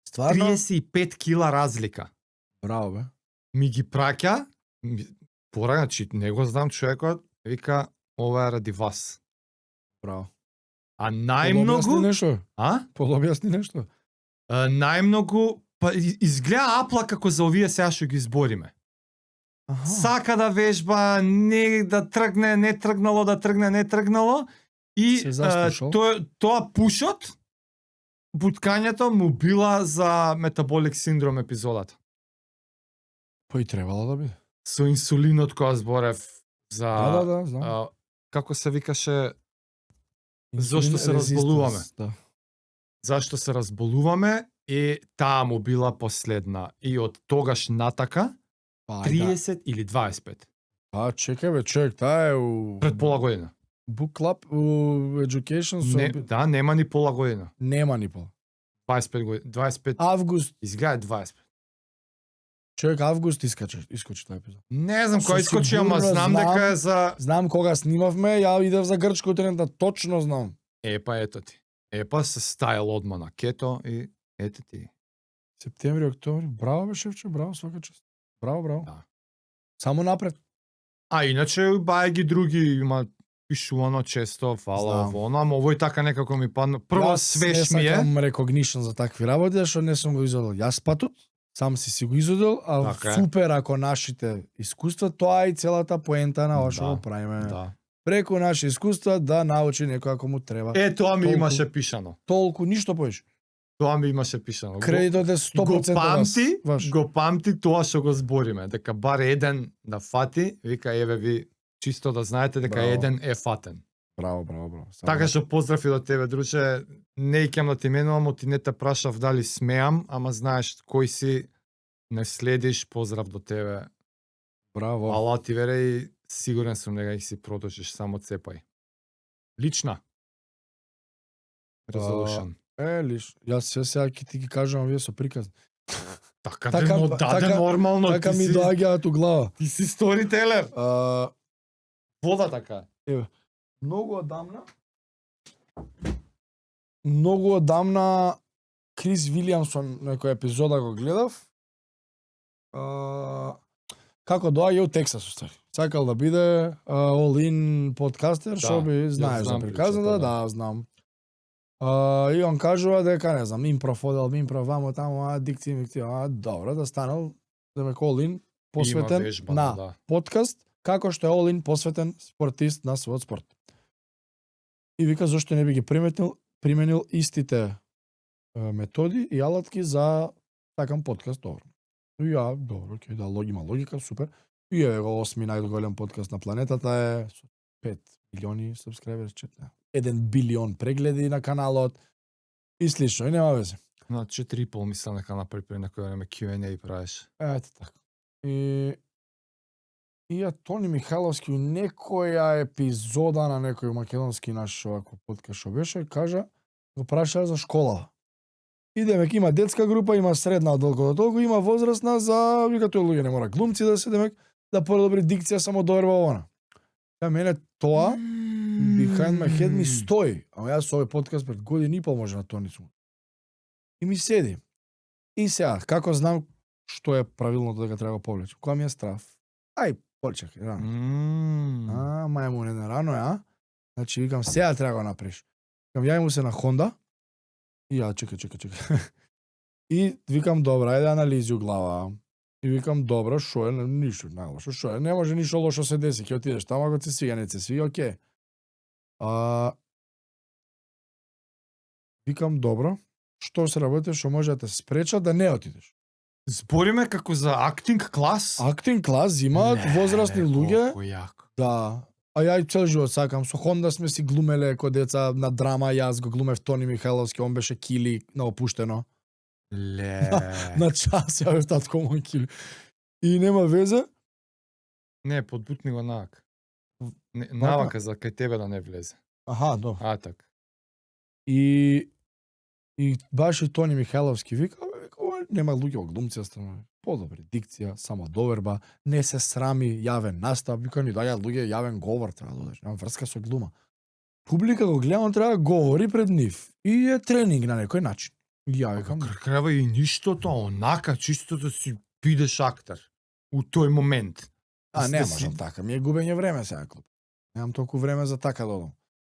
Стварно? 35 кила разлика. Браво бе. Ми ги праќа, порачи, не го знам човекот, вика, ова е ради вас. Браво. А Објасни најмногу... нешто. А? Објасни нешто. Најмногу, па изгледа апла како за овие сега што ги избориме. Сака да вежба, не да тргне, не тргнало, да тргне, не тргнало. И Се заслушал. тоа пушот, буткањето му била за метаболик синдром епизодата. Па и требало да биде. Со инсулинот која зборев за... Да, знам. Како се викаше... Зошто се разболуваме? Да. Зашто се разболуваме и таа му била последна. И од тогаш натака, Па, 30 или 25. Па, чекај бе, човек, таа е у... Пред пола година. Book Club, у Education, Да, нема ни пола година. Нема ни пола. 25 година. 25, Август, изгледа 25. човек, август искочи тој епизод. Не знам Со кој искочи, ама сигурност знам дека е за... Знам кога снимавме, ја идев за Грчка утрента, точно знам. Епа, ето ти. Епа се стајал одма на кето и ето ти. Септември, октомври, браво бе шефче, браво, свака чест. Браво. Да. Само напред. А иначе бај ги други има пишувано често, фала Знам. оно, ама овој така некако ми падна. Прво свеж ми не е. сакам recognition за такви работи, што не сум го изодел јас патот, сам си го изодел, а Така е. супер ако нашите искуства, тоа е и целата поента на ова што Да, го правиме. Да. Преку наши искуства да научи некој ако му треба. Тоа ми Толку. имаше пишано. Толку, ништо повеќе. Тоа ми имаше пишано. Кредитот е 100% ваш. го памти тоа што го збориме, дека бар еден да фати, вика еве ви чисто да знаете дека Браво. еден е фатен. Браво. Така што поздрав и до тебе, друже. Не икам да ти менувам, ти не те прашав дали смеам, ама знаеш кој си, не следиш, поздрав до тебе. Браво. Ала ти вере и сигурен сум дека ќе си продолжиш, само цепај. Лична. Resolution. Лиш, јас сега ќе ти ги кажам вие со приказ. Така, Така- даде така- нормално. Така ти ми си- доаѓаат у глава. Ти си сторителер. Вода така. Многу одамна Крис Вилиамсон некој епизода го гледав. Како доаѓа од Тексас устари. Сакал да биде all-in подкастер, што би знаеш за приказната, да, знам. И он кажува дека, не знам, импров одел, импров вамо таму, дикција, добро, да станал, демек all-in посветен на подкаст, како што е all-in посветен спортист на својот спорт. И вика, зашто не би ги применил истите методи и алатки за такам подкаст, добро. И ја, добро, ќе да има логика, супер. И е го 8 најголем подкаст на планетата е 5 милиони сабскрайбери, 1 билион прегледи на каналот и слично, и нема везе. На 4,5 мислам дека направи при некој време Q&A правиш. Ето така. И Тони Михайловски у некоја епизода на некој македонски наш овако подкаст што беше, кажа, го праша за школа. И демек има детска група, има средна долго до толку, има возрастна за, вика тој луѓе не мора глумци да се, демек да подобри дикција, само доверба она. За мене тоа behind my head ми стои. Ама јас со овој подкаст пред години и пол може на Тони сум. И ми седи. И сега, како знам што е правилното дека треба да повлечам? Кога ми е страв? Ај, почекај, рано. Мајмуне не рано, ја? Значи, викам, сега треба го направиш. Викам, јај му се на Honda. И ја, чекај. И викам, добра, ајде анализи у глава. И викам, добро, шо е, ништо, најлошо, шо е, не може ништо лошо се деси, ќе отидеш таму, ако се свига, не се свига, окей. Викам, добро, што се работи, што може да те спреча да не отидеш. Збориме како за актинг клас? Актинг клас имаат возрастни луѓе. Да. А ја и цел живот сакам. Со Honda сме си глумеле ко деца на драма, јас го глумев Тони Михайловски, он беше Кили на опуштено. На час ја бев татко мој Кили. И нема везе. Не, подбутни го навак. Навака за кај тебе да не влезе. Аха, добро. Так. И баш и Тони Михайловски вика, нема луѓе во глумција, подобри дикција, само доверба, не се срами јавен настап, вика ни даја луѓе јавен говор, треба да одеш, нема врска со глума. Публика го гледа, он треба да говори пред нив и е тренинг на некој начин. И ја викам, треба и ништото, онака, чисто да си бидеш актер у тој момент. Не можам така, ми е губење време сега клуб. Немам толку време за така да одам.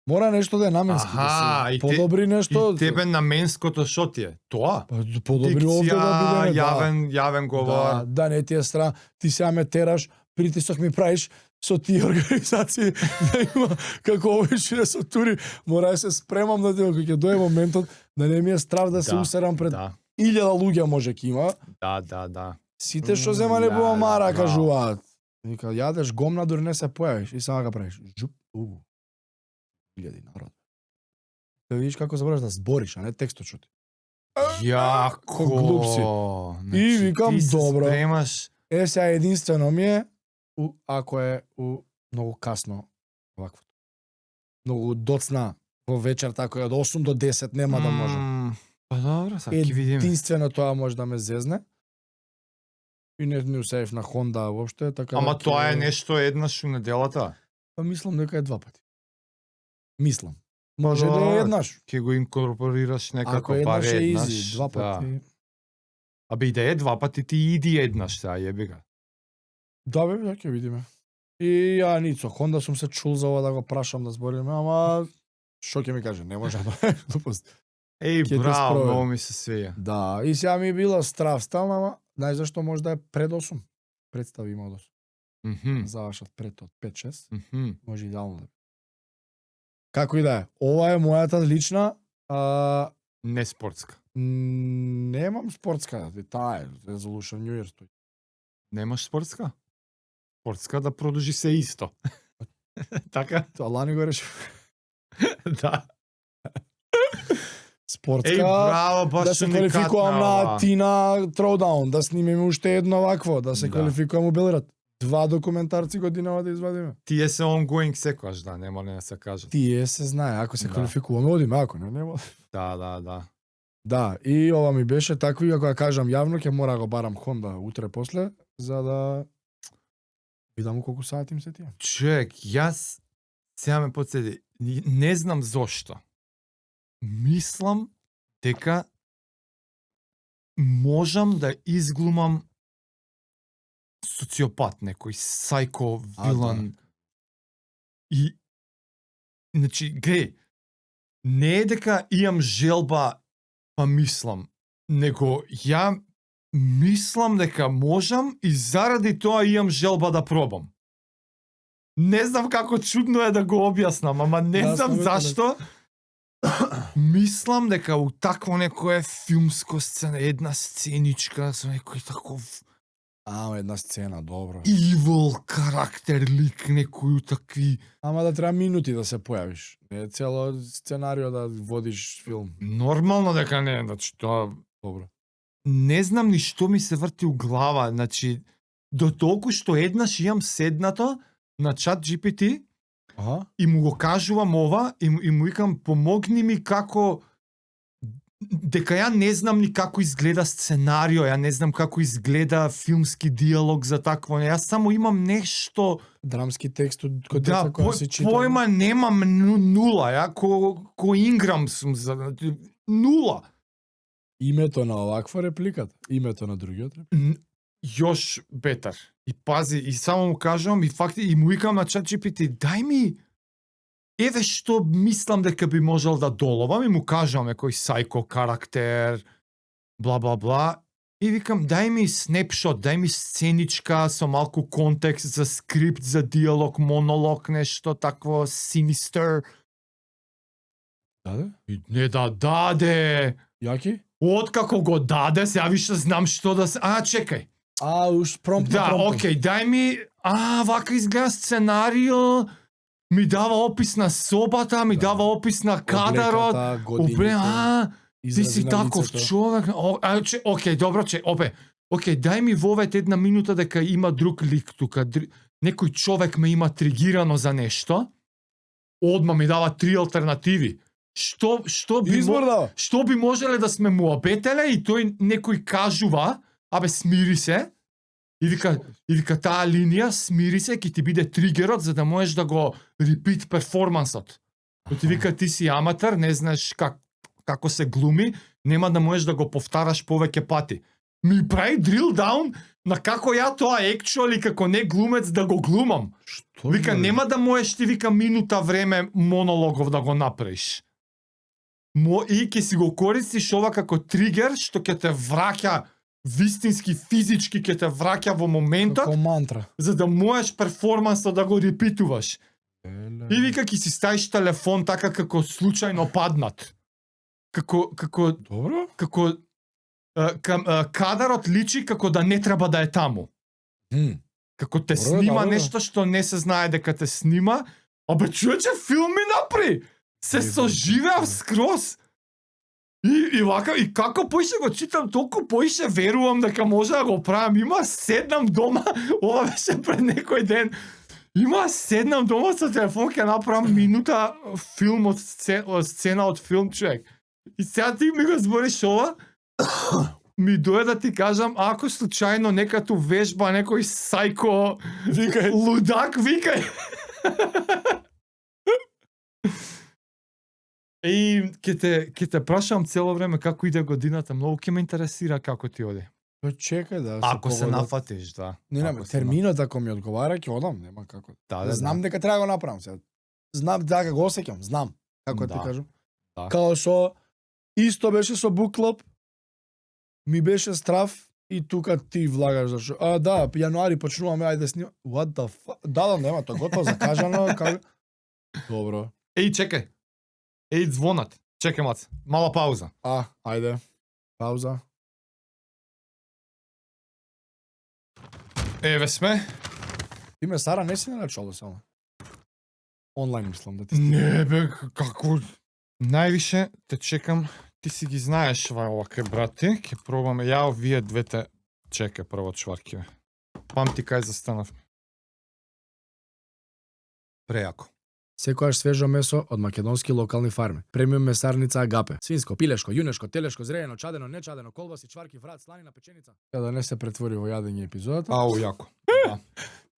Мора нешто да е наменски, да се подобри нешто. И тебе наменското шо ти е? Тоа? Подобри овде да биде, јавен говор. Да, не ти е страх, ти сега ме тераш, притисок ми правиш со тие организации, да има како овој шире со тури, мора да се спремам да кога ќе дое моментот, да не ми е страв да се усерам пред 1000 луѓе може ќе има. Да. Сите што земале по Мара кажуваат. Вика, јадеш гомна дури не се појавиш и само га правиш. Жуп, 1000 народ. Да видиш како забораш да збориш, а не текстот што ти. Јако глупси. И викам, добро. Спремаш. Сега единствено ми е ако е многу касно ваквото. Многу доцна во вечер, така од 8 до 10 нема да можам. Па добро, сега ќе видиме. Единствено тоа може да ме зезне. И не усеев на Honda воопште, така. Ама тоа е нешто еднаш у неделата? Па мислам дека е 2 пати. Мислам. Може да е еднаш. Ќе го инкорпорираш некако, ако еднаш е изи, 2 пати. Абе и да е 2 пати, ти иди еднаш, сега јеби га. Да бе, ќе видиме. И ја ницо, Honda сум се чул за ова да го прашам да збориме, ама што ќе ми каже, не може да глупост. Браво, многу ми се свеја. Да, и сега ми била стравста, ама знаеш зашто може да е пред 8. Представи има од 8. Завршат пред од 5-6. Може идеално да. Како и да е. Ова е мојата лична не спортска. Немам спортска, таа е Resolution New Year's. Немаш спортска? Спортска да продолжи се исто. Така? Тоа лани го реши. Да. Спортска, браво, баш да се квалификувам на Тина Throwdown, да снимеме уште едно вакво, да се квалификувам у Белград. 2 документарци годинава да извадиме. Тие се ongoing секојаш, да, нема не да се кажат. Тие се знае, ако се квалификуваме, одиме, ако не, нема. Да. Да, и ова ми беше такви, ако ја кажам јавно, ќе мора го барам Honda утре после, за да видам колку сати им се тие. Човек, јас Сега ме подседи. Не знам зошто. Мислам дека можам да изглумам социопат, некој сајко, вилан. И, значи, глеј, не е дека имам желба па мислам, него ја мислам дека можам и заради тоа имам желба да пробам. Не знам како чудно е да го објаснам, ама не знам зашто. Мислам дека у такво некое филмско сцена, една сценичка со некој таков една сцена, добро. evil карактер, лик, некој такви. Ама да треба минути да се појавиш. Не е цело сценарио да водиш филм. Нормално дека не, значи тоа Добро. не знам ни што ми се врти у глава, значи до толку што еднаш имам седнато на чат GPT Аха. и му го кажувам ова и му викам помогни ми како дека ја не знам ни како изгледа сценарио, ја не знам како изгледа филмски диалог за такво. Јас само имам нешто Драмски текст од кој да, деца која се чита. појма немам нула, ја ко Инграм сум за нула. Името на оваква репликата, името на другиот реплика. Још бетар. И пази, и само му кажувам, и факти, и му викам на чат GPT, дај ми, еве што мислам дека би можел да доловам, и му кажувам некој сајко карактер, бла бла бла, и викам, дај ми снепшот, дај ми сценичка со малку контекст за скрипт, за диалог, монолог, нешто такво синистер. Даде? И не да даде. Јаки? Откако го даде, сега више знам што да се... чекај. Уж промпт. Да, окей, дај ми... вака изгледа сценарио, ми дава опис на собата, ми дава опис на кадарот. Ти си таков човек. Окей, добро, окей, дај ми вовет една минута дека има друг лик тука. Некој човек ме има тригирано за нешто. Одма ми дава 3 алтернативи. Што би можеле да сме му обетеле и тој некој кажува, смири се, и вика таа линија, смири се, ќе ти биде тригерот за да можеш да го репит перформансот. Кој ти вика ти си аматор, не знаеш како се глуми, нема да можеш да го повтараш повеќе пати. Ми прави drill down на како ја тоа actually како не глумец да го глумам. Вика нема да можеш ти вика минута време монологов да го направиш. И ќе си го користиш ова како тригер што ќе те враќа вистински, физички ќе те враќа во моментот. Како мантра. За да можеш перформансот да го репитуваш. И вика ќе си ставиш телефон така како случајно паднат. Како Добро? Како кадарот личи како да не треба да е таму. Како те снима нешто што не се знае дека те снима, човече филм ми напри. Се соживеав скроз. И вака, и како поише го читам, толку поише верувам дека може да го правам. Има седнам дома, ова беше пред некој ден, седнам дома со телефон, ќе направам минута филм од сцена од филм, човек. И сега ти ми го збориш ова, ми дојде да ти кажам, ако случајно нека ту вежба некој сајко, лудак, викај. И ќе те прашам цело време како иде годината, многу ќе ме интересира како ти оди. Чекај да ако се нафатиш, да. Не, терминот ако ми одговара ќе одам, нема како. Знам дека треба го направам сега. Знам дека го осеќам, знам како ти кажам. Као со исто беше со Book Club. Ми беше страв и тука ти влагаш зашо. Да, јануари почнуваме, ајде снима. What the fuck? Да, нема, тоа готово закажано, Добро. Чекај. Звонат. Чекај мац. Мала пауза. Ајде. Пауза. Еве сме. Ти ме Сара не си нарачало само. Онлайн мислам да ти Не бе, како највише те чекам. Ти си ги знаеш оваке брати, ќе пробаме ја овие двете. Чекај прво чваркиве. Памти кај застанавме. Прејако. Секојаш свежо месо од македонски локални фарми. Премиум месарница Агапе. Свинско, пилешко, јунешко, телешко, зреено, чадено, нечадено, колбаси, чварки, врат, сланина, печеница. Да не се претвори во јадење епизодата. Јако. Да.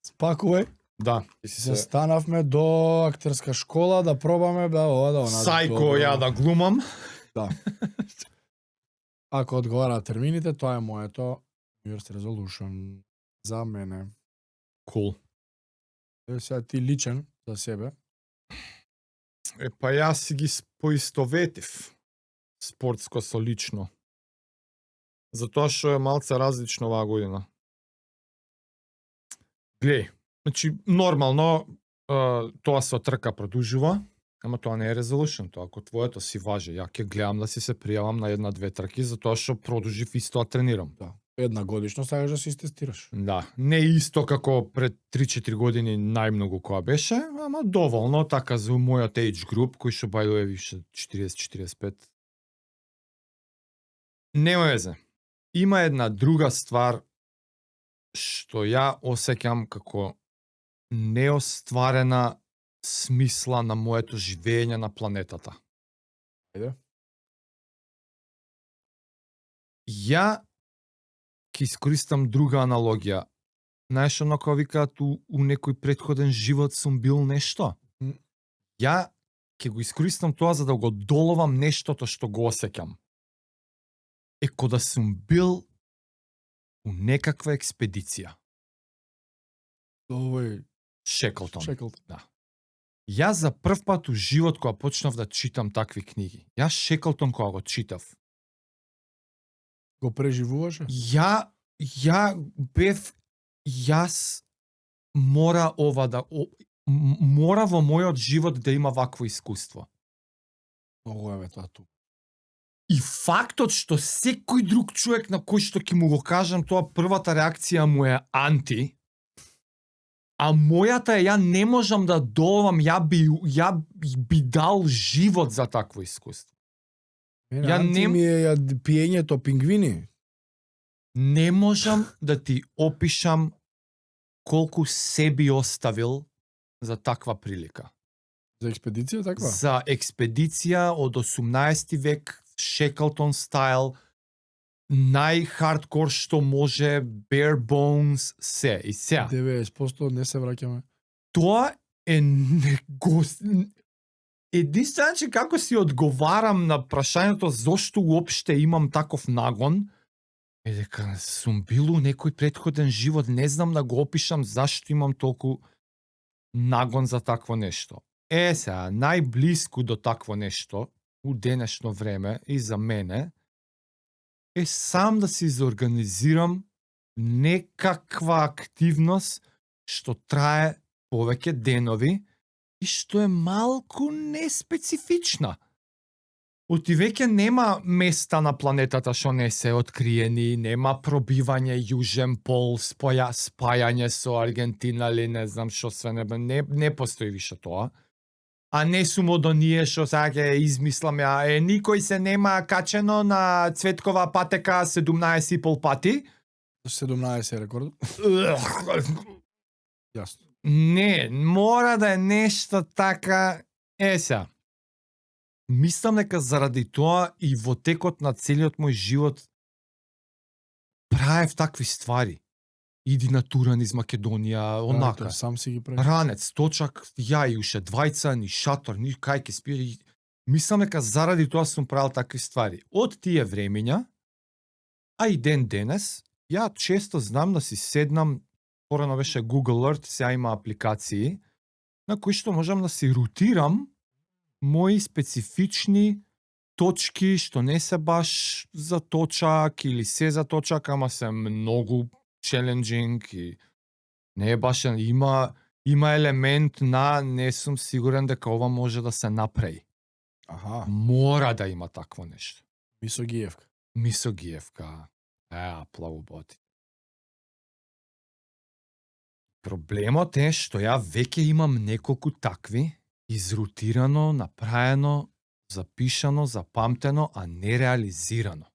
Спакувај. Да. Се станавме до актерска школа да пробаме да ова да она. Сајко ја да глумам. Да. Ако одговара термините, тоа е моето New Year's resolution за мене. Cool. Сега ти личен за себе. Па јас си ги поистоветив спортско со лично. Затоа што е малце различно оваа година. Глеј, значи нормално тоа со трка продужува, ама тоа не е resolution, тоа ако твоето си важи. Ја ќе гледам да си се пријавам на 1-2 трки затоа што продужив исто да тренирам. Да. Една годишно сакаш да се истестираш. Да, не исто како пред 3-4 години најмногу која беше, ама доволно така за мојот age group кој што бајдо е више 40-45. Нема везе. Има една друга ствар што ја осеќам како неостварена смисла на моето живење на планетата. Ајде. Ја ќе искористам друга аналогија. Знаеш, оно кога викаат у некој претходен живот сум бил нешто. Ја ќе го искористам тоа за да го доловам нештото што го осеќам. Е ко да сум бил у некаква експедиција. Овој Шеклтон. Шеклтон. Да. Јас за прв пат у живот кога почнав да читам такви книги. Јас Шеклтон кога го читав. Го преживуваше? Ја бев, јас мора ова да мора во мојот живот да има вакво искуство. Многу е тоа ту. И фактот што секој друг човек на кој што ќе му го кажам тоа, првата реакција му е анти, а мојата е ја не можам да доловам, ја би дал живот за такво искуство. Ја не ми е пиењето пингвини. Не можам да ти опишам колку се би оставил за таква прилика. За експедиција таква? За експедиција од 18 век, Шеклтон стайл, најхардкор што може, bare bones, се. И сега. 90% не се враќаме. Тоа е единствен начин како си одговарам на прашањето зошто уопште имам таков нагон, е дека сум бил у некој претходен живот, не знам да го опишам зашто имам толку нагон за такво нешто. Сега, најблиску до такво нешто, у денешно време и за мене, е сам да си заорганизирам некаква активност што трае повеќе денови и што е малку неспецифична. Оти веќе нема места на планетата што не се откриени, нема пробивање јужен пол, спајање со Аргентина или не знам што све не постои више тоа. А не сум од оние што сега ќе измислам ја, никој се нема качено на Цветкова патека 17,5 пати. 17 е рекорд. Јасно. Не, мора да е нешто така. Сега. Мислам дека заради тоа и во текот на целиот мој живот правев такви ствари. Иди на туран из Македонија, онака. Сам си ги прави. Ранец, точак, ја и уште двајца, ни шатор, ни кај ке спие. Мислам дека заради тоа сум правил такви ствари. Од тие времења, а и ден денес, ја често знам да си седнам, порано беше Google Earth, сега има апликации, на кои што можам да си рутирам мои специфични точки, што не се баш за точак или се за точак, ама се многу challenging и не е баш, има елемент на не сум сигурен дека ова може да се направи. Аха. Мора да има такво нешто. Мисогиевка. Мисогиевка. Плавоботи. Проблемот е што ја веќе имам неколку такви, изрутирано, направено, запишано, запамтено, а не реализирано.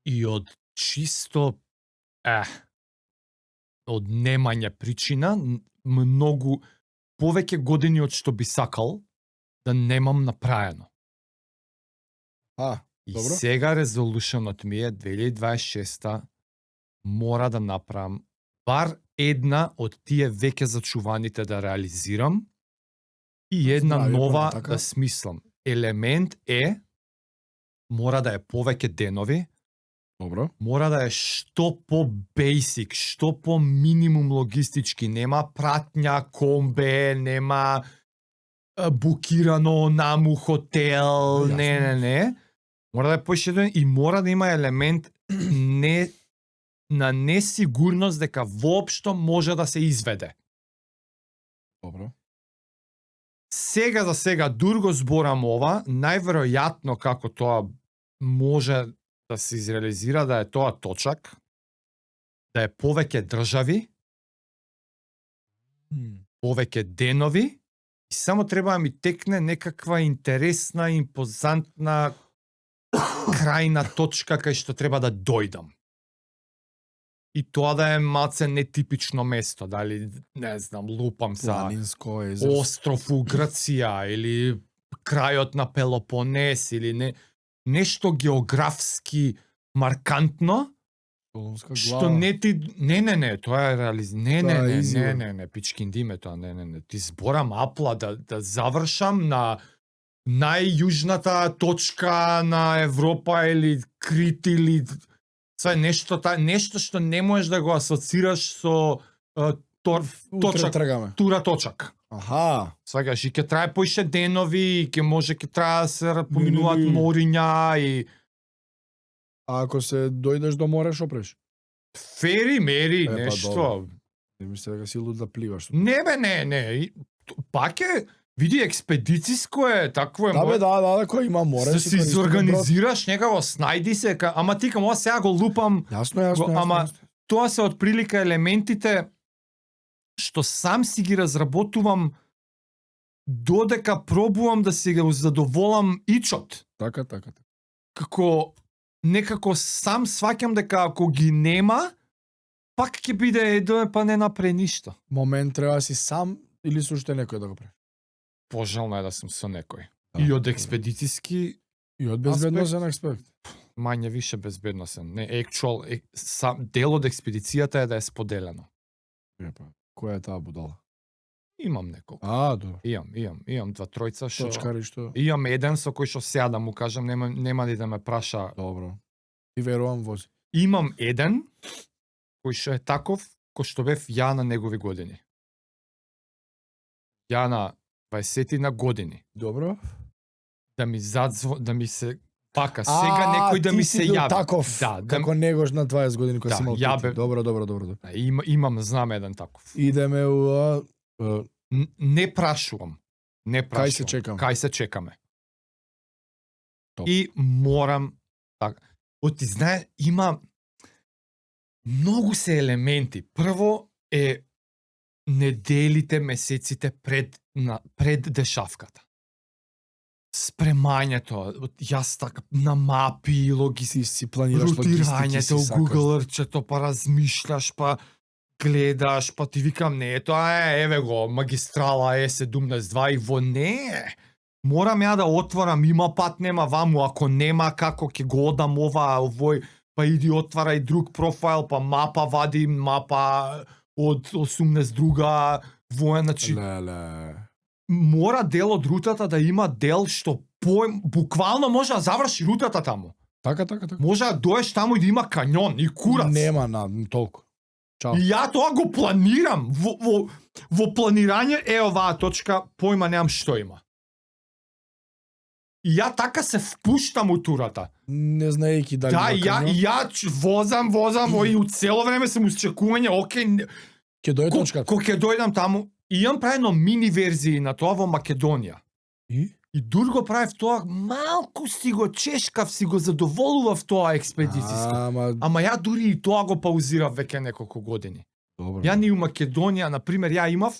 И од чисто од немање причина, многу повеќе години од што би сакал да немам направено. И добро. сега резолушенот ми е 2026 мора да направам бар една од тие веќе зачуваните да реализирам и една Здрави, нова така. да смислам. Елемент е мора да е повеќе денови, Добро. мора да е што по бейсик, што по минимум логистички, нема пратња, комбе, нема букирано наму хотел, Јасно. не. Мора да е поишеден и мора да има елемент на несигурност дека воопшто може да се изведе. Добро. Сега за сега, дур го зборам ова, најверојатно како тоа може да се изреализира да е тоа точак, да е повеќе држави, повеќе денови, и само треба да ми текне некаква интересна, импозантна крајна точка кај што треба да дојдам. И тоа да е малце нетипично место, дали, не знам, лупам за Планинско езерско. остров у Грција или крајот на Пелопонес или нешто географски маркантно, Солунска што глава. не ти не, тоа е Тоа е изивор. не, пичкин диме тоа, не, ти зборам апла да завршам на најјужната точка на Европа или Крит или нешто што не можеш да го асоцираш со Утре точак, тргаме. тура точак. Аха. Сваѓаш, и ќе трае поише денови, и ќе трае да се поминуваат Не. мориња и А ако се дојдеш до море, шо преш? фери мери Па нешто. добро. Не мисли дека си луд да пливаш. Не бе, не. Пак е, види, експедициско е, такво е. Да бе, да, кој има море. Да си се користи изорганизираш некако, снајди се, ама ти ова сега го лупам, брод. Јасно. ама тоа се од прилика елементите што сам си ги разработувам додека пробувам да си го задоволам ичот. Така. Како некако сам сваќам дека ако ги нема, пак ќе биде па не напре ништо. Момент треба да си сам или со уште некој да го прави. Пожелно е да сум со некој. Да. И од експедициски И од безбедносен аспект. мање више безбедносен. Не, дел од експедицијата е да е споделено. Епа, која е таа будала? Имам неколку. Добро. Имам два тројца што Точкари што? имам еден со кој што сега да му кажам нема да ме праша. Добро. И верувам вози. Имам еден кој што е таков кој што бев ја на негови години. Ја на 20 на години. Добро. Да ми се пака сега некој да ми се јави. Таков, Да, како негош на 20 години кој Да, си имал ја пити. бе- Добро. Имам, знам еден таков. Идеме у Не прашувам. Кај се чекаме? Кај се чекаме. Топ. И морам така. Ти знае, има многу се елементи. Прво е неделите, месеците пред дешавката. Спремањето, јас така на мапи, си планираш рутирањето, логистики, Google-ерчето, па размишляш, па гледаш, па ти викам, не, тоа е, еве го, магистрала Е72 и во не. Морам ја да отворам, има пат, нема ваму, ако нема, како ќе го одам овој, па иди отвара и друг профайл, па мапа вади, мапа од 82 воен, значи, Леле. мора дел од рутата да има дел што буквално може да заврши рутата таму. Така. Може да доеш таму и да има каньон и курац. Нема на толку. Чао. И ја тоа го планирам. Во планирање е оваа точка, појма немам што има. И ја така се впуштам у турата. Не знаејќи дали Да, има каньон. ја возам и у цело време сум усчекување, окей, Ќе дојде точката. кога ќе дојдам таму, и имам правено мини верзии на тоа во Македонија. И дур го правев тоа, малку си го чешкав, си го задоволував тоа експедицијско. Ама ја дури и тоа го паузирав веќе неколку години. Добро. Ја ни у Македонија, на пример, ја имав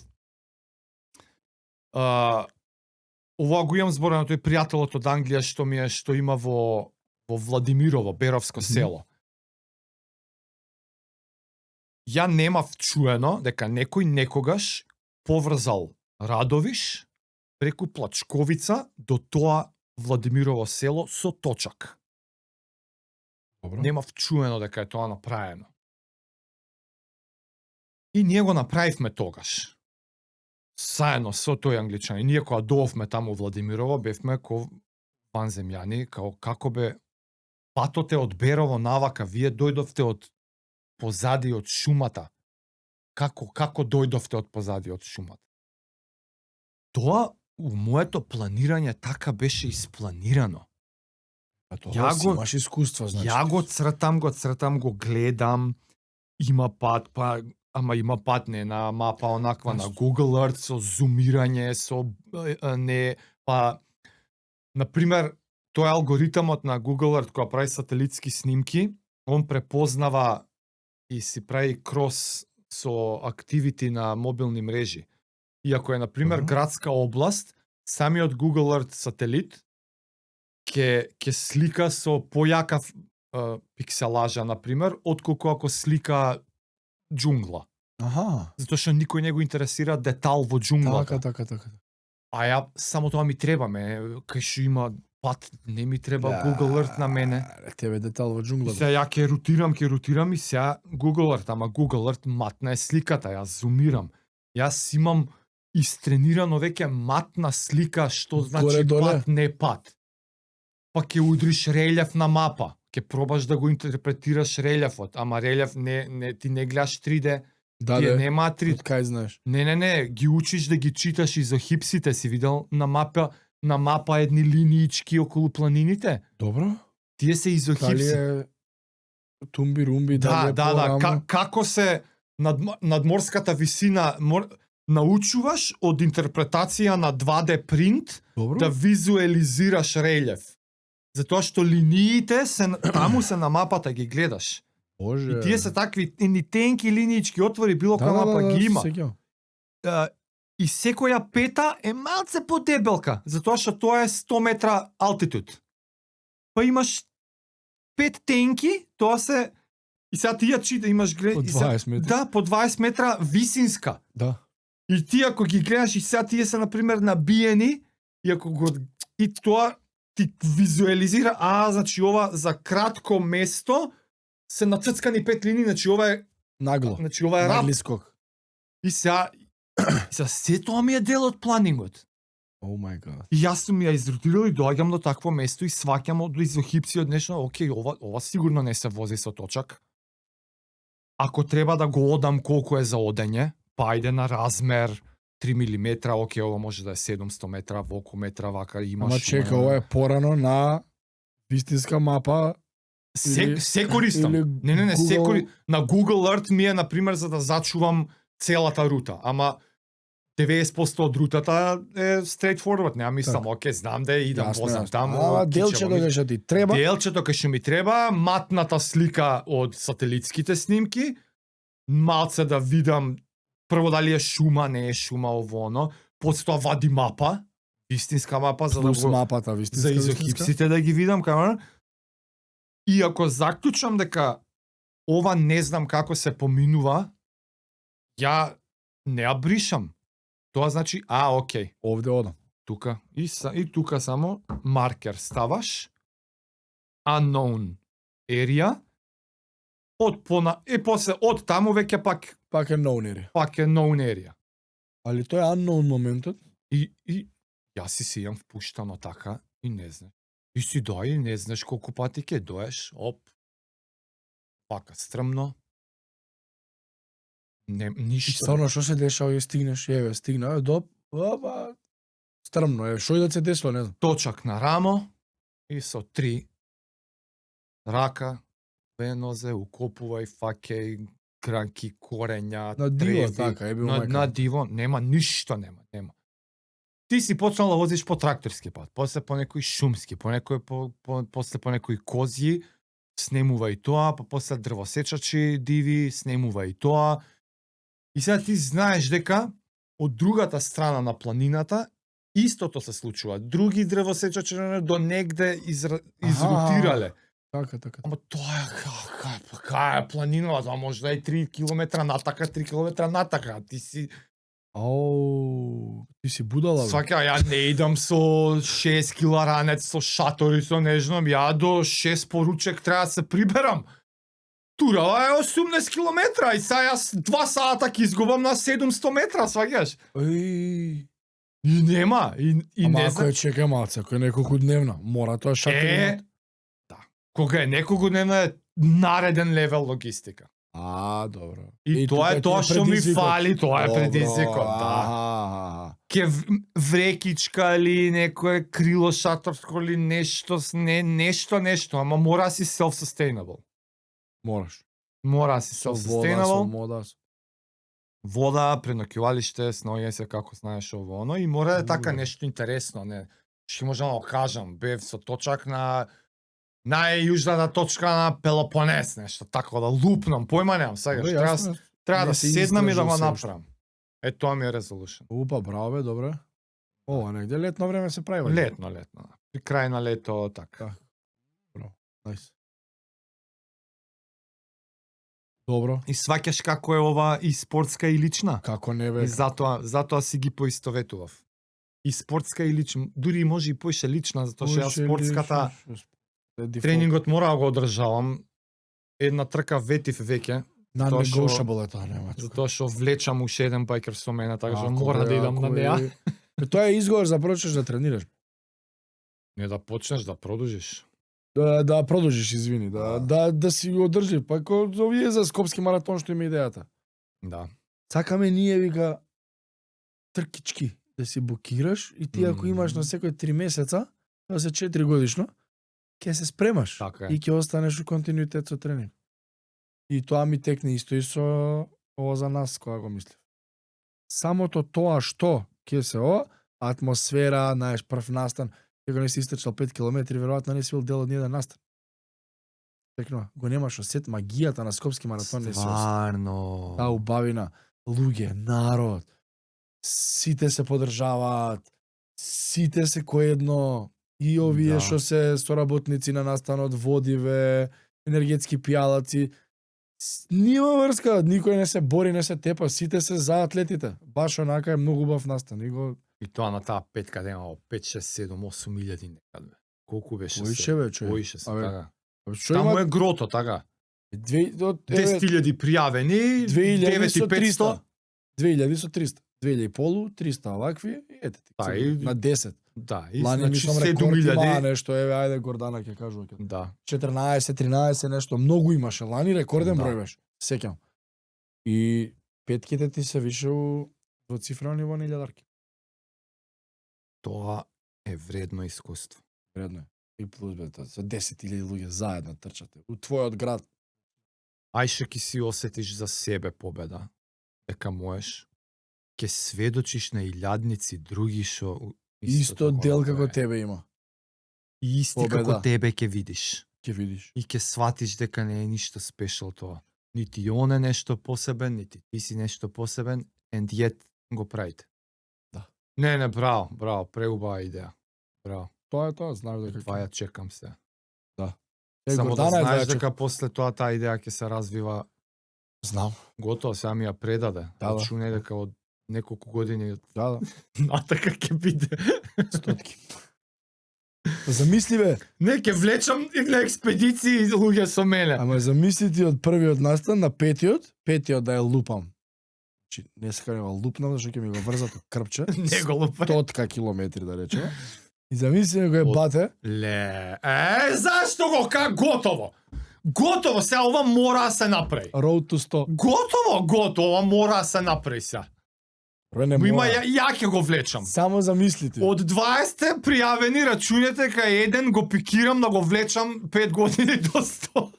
ова го имам зборено тој пријателот од Англија што има во Владимирово, Беровско село. Ја немав чуено дека некој некогаш поврзал Радовиш преку Плачковица до тоа Владимирово село со точак. Добро. Немав чуено дека е тоа направено. И ние го направивме тогаш. Заедно со тој англичанин. Ние кога доовме таму во Владимирово, бевме ко ванземјани, како бе патот е од Берово навака, вие дојдовте од позади од шумата. Како дојдовте од позади од шумата? Тоа у моето планирање така беше испланирано. А тоа си имаш искуство, значи. Ја го цртам, го гледам, има пат, па ама има пат не на мапа онаква на Google Earth со зумирање, со не, па на пример, тој алгоритмот на Google Earth која прави сателитски снимки, он препознава и си прави крос со активити на мобилни мрежи. И ако е на пример градска област, самиот Google Earth сателит ќе слика со појака пикселажа на пример, отколку ако слика џунгла. Аха. Затоа што никој не го интересира детал во џунглата. Така. А ја само тоа ми треба, кај што има пат, не ми треба Google Earth на мене. Тебе детал во џунглата. Сега ја ќе рутирам и сега Google Earth, ама Google Earth матна е сликата, јас зумирам. Јас имам истренирано веќе матна слика, што значи пат, не пат. Па ќе удриш релјеф на мапа, ќе пробаш да го интерпретираш релјефот, ама релјеф ти не гледаш 3D, тие нема 3D. Кај знаеш? Не, ги учиш да ги читаш изохипсите, си видел на мапа едни линиички околу планините. Добро. Тие се изохипси. Дали е тумби-румби, да. Како се надморската висина научуваш од интерпретација на 2D принт да визуелизираш релјеф. Затоа што линиите таму се на мапата ги гледаш. Боже. И тие се такви тенки линиички отвори, било која мапа ги има. И секоја пета е малце подебелка, затоа што тоа е 100 метра алтитуд. Па имаш 5 тенки, тоа се и сега ти ја чита, имаш по 20 метра. Да, по 20 метра висинска. Да. И ти ако ги гледаш и сега тие се на пример набиени, и ако го и тоа ти визуализира, значи ова за кратко место се нацрцкани 5 линии, значи ова е нагло. Значи ова е рап. Наглискок. И сега се тоа ми е дел од планингот. Oh my god. И јас сум ја изрутирал и доаѓам до такво место и сваќам од изохипси од нешто, окей, ова сигурно не се вози со точак. Ако треба да го одам колку е за одење, па ајде на размер 3 милиметра, окей, ова може да е 700 метра, волку метра, вака имаш. Ама чека, ова е порано на вистинска мапа. Се користам. Не, се користам. На Google Earth ми е, например, за да зачувам целата рута, ама 90% од рутата е straight forward, нема мислам, окей, знам да идам, возам таму. Делчето кај што ти треба. Делчето кај што ми треба, матната слика од сателитските снимки, малце да видам прво дали е шума, не е шума, ово оно, после тоа вади мапа, вистинска мапа, за да го мапата, вистинска, за изохипсите да ги видам, камера. И ако заклучам дека ова не знам како се поминува, ја не ја бришам. Тоа значи, окей. Овде одам. Тука. И тука само маркер ставаш. Unknown area. И после од таму веќе пак е known area. Пак е known area. Али тоа е unknown моментот. И јас си имам впуштано така и не знам. И си дој, не знаеш колку пати ќе доеш, пака стрмно. Ништо. И стварно што се дешава и стигнеш, стигна до стрмно, што и да се десло, не знам. Точак на рамо и со 3 рака, две нозе, укопувај, фаќај, гранки, корења, на диво, така, е бил на диво, нема, ништо нема. Ти си почнал да возиш по тракторски пат, после по некој шумски, после по некој козји, снемува и тоа, па после дрвосечачи диви, снемува и тоа. И сега ти знаеш дека од другата страна на планината истото се случува. Други дрвосечачи до негде изрутирале. Така. Ама тоа е планина, тоа може да е 3 километра натака, 3 километра натака. Ти си ти си будала. Свака, ја не идам со 6 кила ранец, со шатори, со нежном, ја до 6 поручек треба да се приберам. турава е 18 километра и сега јас 2 сата ќе изгубам на 700 метра, сваѓаш? Еј. И нема, и Ама не ако знам. е чека малце, ако е неколку дневна, мора тоа шатер. Да. Кога е неколку дневна е нареден левел логистика. Добро. И тоа е тука ти тоа што ми предизвикот. фали, тоа е Добро, предизвикот, да. аха. Ке врекичка или некое крило шаторско или нешто, нешто, ама мора да си self-sustainable. Мораш. Мора да си Со вода, со self-sustainable. мода. Вода, преноќувалиште, сноѓе се како знаеш ово оно и мора да е така Убаво. нешто интересно, не. Што можам да кажам, бев со точак на најјужната точка на Пелопонес, нешто тако да лупнам, појма немам сега, Добре, треба јасно. треба Не да си седнам и да истражил го се уште. направам. Е тоа ми е resolution. Упа, браво бе, добре. Ова негде летно време се прави. ваljda. Летно. При крај на лето така. Најс. Добро. И сваќаш како е ова и спортска и лична. Како не бе? И затоа си ги поистоветував. И спортска и лична, дури може и поише лична, затоа што ја спортската тренингот мора да го одржавам. Една трка ветив веќе, тоа што- Non-negotiable е тоа, нема. затоа што влечам уште еден бајкер со мене, така што Ако мора бе, да идам ако на неа. бе. Тоа е изговор за почнеш да тренираш. Не да почнеш да продолжиш. Да продолжиш, извини, да си го одржи, па ко овие за Скопски маратон што има идејата. Да. Сакаме ние вика тркички да си букираш и ти ако имаш на секој 3 месеца, тоа се 4 годишно, ќе се спремаш Така е. и ќе останеш у континуитет со тренинг. И тоа ми текне исто и со ова за нас кога го мислев. Самото тоа што ќе се атмосфера, знаеш, прв настан, кога не си истрчал 5 километри, веројатно не си бил дел од ниеден настан. Текно, го немаш осет магијата на Скопски маратон не се осет. Стварно. Таа убавина, луѓе, народ, сите се подржаваат, сите се коедно, и овие Да. што се соработници на настанот, водиве, енергетски пијалаци, нема врска, никој не се бори, не се тепа, сите се за атлетите. Баш онака е многу убав настан. И го И тоа на таа петка да има 5, 6, 7, 8 илјади некаде. Колку беше? Поише, бе, човек. Поише се, Абе, така. што Таму има е грото, така. 10.000 10.000 пријавени, 2500. 9.500. 2000 со 300. 2000 300 овакви, и ете ти. Па, цели, и- на 10. Да, и Лани значи мислам рекорд има 7.000. нешто, еве, ајде Гордана ќе кажува. Да. 14, 13 нешто, многу имаше. Лани рекорден Да. број беше. Сеќам. И петките ти се више во цифрено ниво на илјадарки. Тоа е вредно искуство. Вредно е. И плюс бе, со 10.000 луѓе заедно трчате. У твојот град. Ај што ќе си осетиш за себе победа, дека можеш, ќе сведочиш на илјадници други што Исто такова дел го како е. тебе има. И исти Победа. како тебе ќе видиш. Ќе видиш. И ќе сватиш дека не е ништо спешал тоа. Нити он е нешто посебен, нити ти си нешто посебен, and yet го правите. Да. Не, браво, преубава идеја. Браво. Тоа е тоа, знаеш дека. Това ја чекам се. Е, Само да Гордана е знаеш зајачек. дека после тоа таа идеја ќе се развива Знам. готово, сега ми ја предаде. Да. Рачунај дека од неколку години Да. натака ќе биде. Стотки. Замисли бе, Не, ќе влечам на експедиции луѓе со мене. ама замисли ти од првиот настан на петиот да ја лупам. Значи, не сакам да го лупнам, зашто ќе ми го врзат од крпче. Не го лупа. Стотка километри, да речеме. И замисли го е бате. Ле, зашто го готово? Готово, сега ова мора да се направи. Road to 100. Готово, ова мора да се направи сега. Бре, не Има, мора. ја ќе го влечам. Само замислите. Од 20 пријавени рачунете кај еден го пикирам да го влечам 5 години до 100.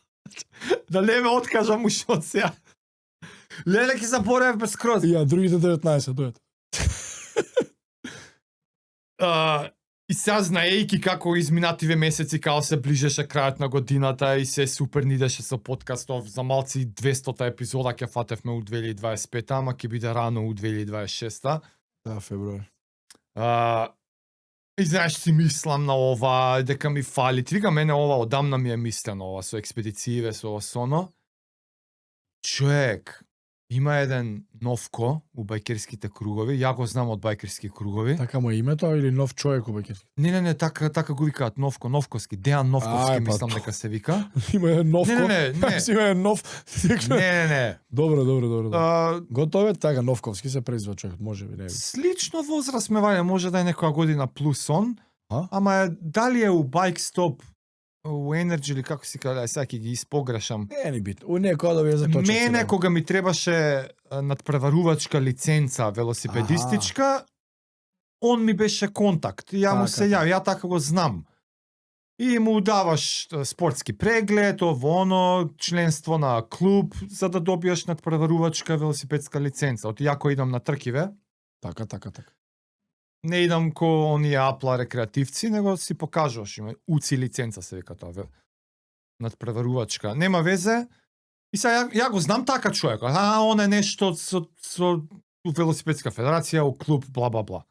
Да не ме откажам уште од сега. Леле ќе заборев без скроз. Ја, другите 19 дојат. И сега знаејќи како изминативе месеци као се ближеше крајот на годината и се супер нидеше со подкастов, за малци 200 епизода ќе фатевме у 2025, ама ќе биде рано у 2026. Да, февруари. И знаеш, си мислам на ова, дека ми фали. Ти вика, мене ова одамна ми е мислено, ова со експедицииве, со ова соно. Човек, Има еден Новко у бајкерските кругови, ја го знам од бајкерски кругови. Така му е името или нов човек у бајкерски? Не, така го викаат Новко, Новковски, Дејан Новковски мислам дека се вика. Има еден новко. Не. Си има еден нов. Не. Добро. Готово е така, Новковски се презива човек, може би, не. Слично возраст ме ваѓа, може да е некоја година плюс он, ама дали е у Bike Stop, у Energy или како си каде, сега ќе ги испогрешам. Не ни бит. У некоја да ви заточи. Мене кога ми требаше надпреварувачка лиценца велосипедистичка, он ми беше контакт. Ја му се ја така го знам. И му даваш спортски преглед, оно, членство на клуб, за да добиеш надпреварувачка велосипедска лиценца. Од јако идам на тркиве. Така. Не идам ко оние апла рекреативци, него си покажуваш, има УЦИ лиценца се вика тоа, надпреварувачка. Нема везе. И сега ја го знам така човек. Он е нешто со велосипедска федерација, у клуб, бла.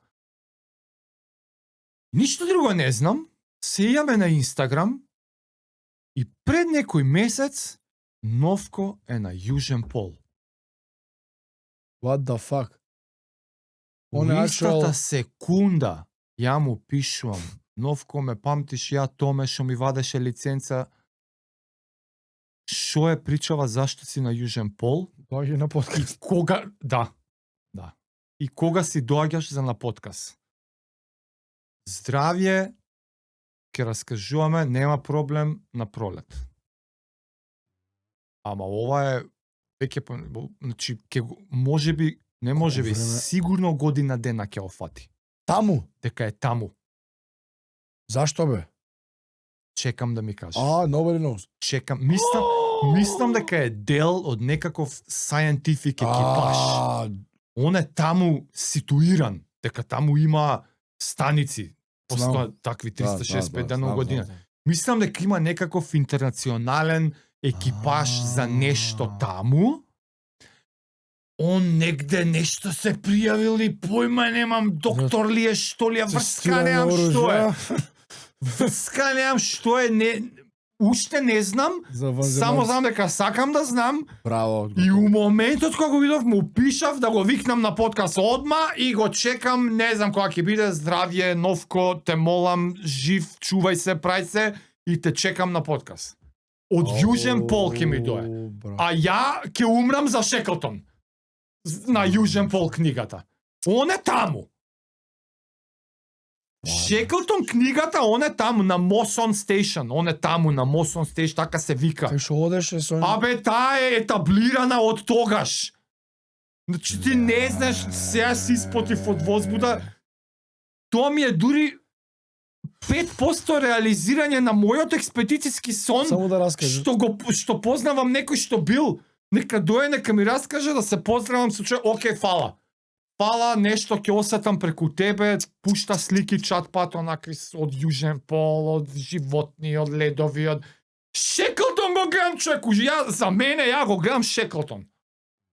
Ништо друго не знам. Се јаме на Инстаграм и пред некој месец Новко е на Јужен пол. What the fuck? У истата секунда ја му пишувам: Новко, ме памтиш, ја томе што ми вадеше лиценца, шо е причава, зашто си на Јужен пол? Доаѓа на подкаст. Кога, да. И кога си доаѓаш за на подкаст? Здравје, ќе раскажуваме, нема проблем, на пролет. Ама ова е веќе, значи, можеби, не можеби, сигурно година дена ќе офати. Таму? Дека е таму. Зашто бе? Чекам да ми кажеш. Nobody knows. Чекам, мислам дека е дел од некаков scientific екипаж. Он е таму ситуиран, дека таму има станици. Постоја такви 365 дена во година. Мислам дека има некаков интернационален екипаж за нешто таму. Он негде нешто се пријавил и појма немам, доктор ли е, што ли е, врска немам, што е. Врска немам, што е, уште не знам, само знам дека сакам да знам. Браво. И у моментот кога го видов, му пишав да го викнам на подкаст одма и го чекам, не знам кога ќе биде. Здравје, Новко, те молам, жив, чувај се, прај се и те чекам на подкаст. Од Јужен пол ќе ми дое. А ја ќе умрам за Шеклтон. На Јужен пол книгата. Он е таму. Шеклтон книгата, он е таму на Мосон Стейшн. Он е таму на Мосон Стейшн, така се вика. Кај шо одеше со... Абе, таа е етаблирана од тогаш. Значи ти не знаеш, сега си испотив од возбуда. Тоа ми е дури 5% реализирање на мојот експедицијски сон. Само да раскажеш. Што познавам некој што бил. Нека дое, нека ми раскаже да се поздравам со човек. Океј, фала. Фала, нешто ќе осетам преку тебе, пушта слики чатпат онакви од Јужен пол, од животни, од ледови, од... Шеклтон го гледам човеку, за мене ја го гледам Шеклтон.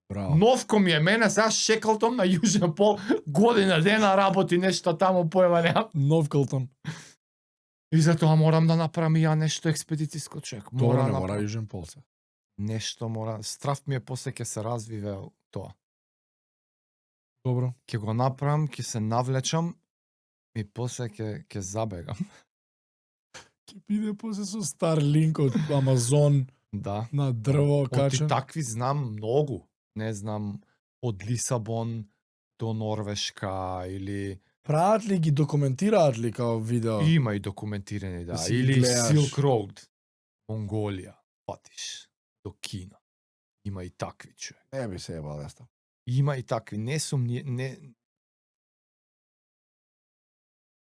Браво. Новко ми е мене, сега Шеклтон на Јужен пол, година дена работи нешто таму, појма немам. Новкълтон. И затоа морам да направам и ја нешто експедициско човек. Добро, не мора Јужен пол се. Нешто мора, страв ми е после ќе се развиве тоа. Добро. Ќе го направам, ќе се навлечам и после ќе забегам. Ќе биде после со Starlink од Амазон. Да. На дрво качен. Оти такви знам многу. Не знам, од Лисабон до Норвешка или... Прават ли ги, документираат ли као видео? Има и документирани, да. Си Или гледаш. Silk Road, Монголија, патиш до Кина. Има и такви човек. Не би се ебал јас. Има и такви. Не сум не...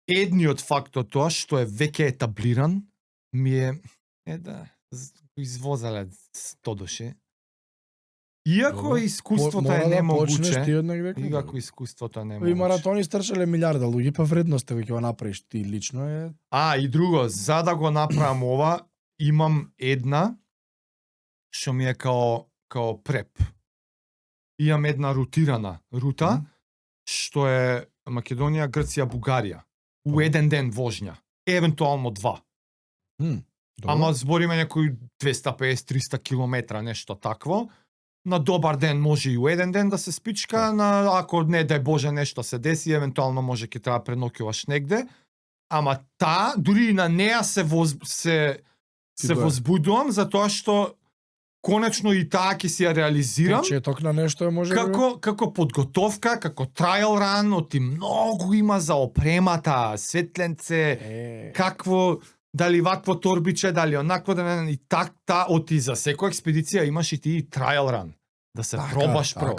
Едниот фактор тоа што е веќе етаблиран ми е да извозале 100 души. Иако искуството е немогуче. Иако искуството е немогуче. И маратони стрчале милиарда луѓе, па вредноста кој ќе го направиш ти лично е... И друго, за да го направам ова, имам една што ми е као преп. Имам една рутирана рута, што е Македонија, Грција, Бугарија. У еден ден вожња. Евентуално 2. Ама збориме некои 250-300 километра, нешто такво. на добар ден може и у еден ден да се спичка, на ако не дај Боже нешто се деси, евентуално може ќе треба пренокуваш негде. Ама дури и на неа се возбудувам затоа што конечно и таа ќе си ја реализирам. Почеток на нешто е може како подготовка, како trial run, оти многу има за опремата, светленце, какво, дали вакво торбиче, дали онакво, и оти за секоја експедиција имаш и ти trial run. Да се пробаш прво.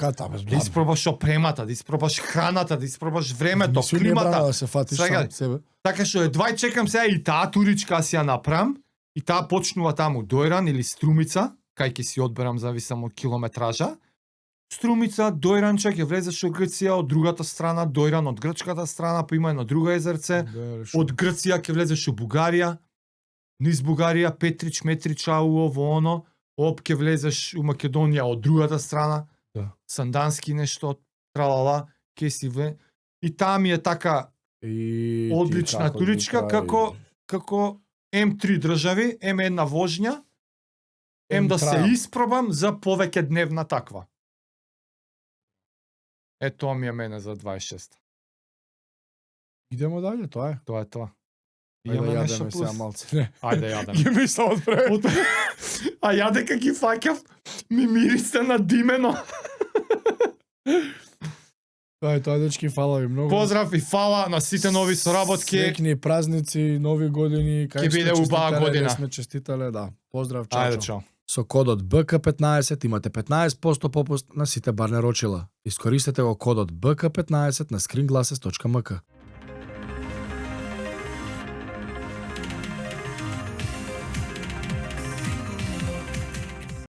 Да испробаш опремата, да испробаш храната, да испробаш времето, климата. Да се фатиш сам себе. Така што едвај чекам сега и таа туричка си ја направам, и таа почнува таму Дојран или Струмица, кај ќе си одберам зависимо од километража. Струмица, Дојранче, ќе влезеш во Грција, од другата страна, Дојран од грчката страна, па има едно друго езерце. Од Грција ќе влезеш во Бугарија, низ Бугарија, Петрич, Метрич, ово оно, ќе влезеш у Македонија од другата страна, Сандански нешто, тралала, ќе си вле. И таа ми е така одлична туричка, како М3 држави, М1 вожња, да се испробам за повеќе дневна таква. Тоа ми е мене за 26. Идемо дале, тоа е. Тоа е тоа. Ајде јадеме сега малце. Ајде јадеме. Ги мислам од пред. А ја дека ги фаќав, ми мирисе на димено. Тоа е тоа, дечки, фала ви многу. Поздрав и фала на сите нови соработки. Среќни празници, нови години, ќе биде убава година. Сме честитале, да. Поздрав, чао. Ајде, чао. Со кодот BK15 имате 15% попуст на сите барне рочила. Искористете го кодот BK15 на screenglasses.mk.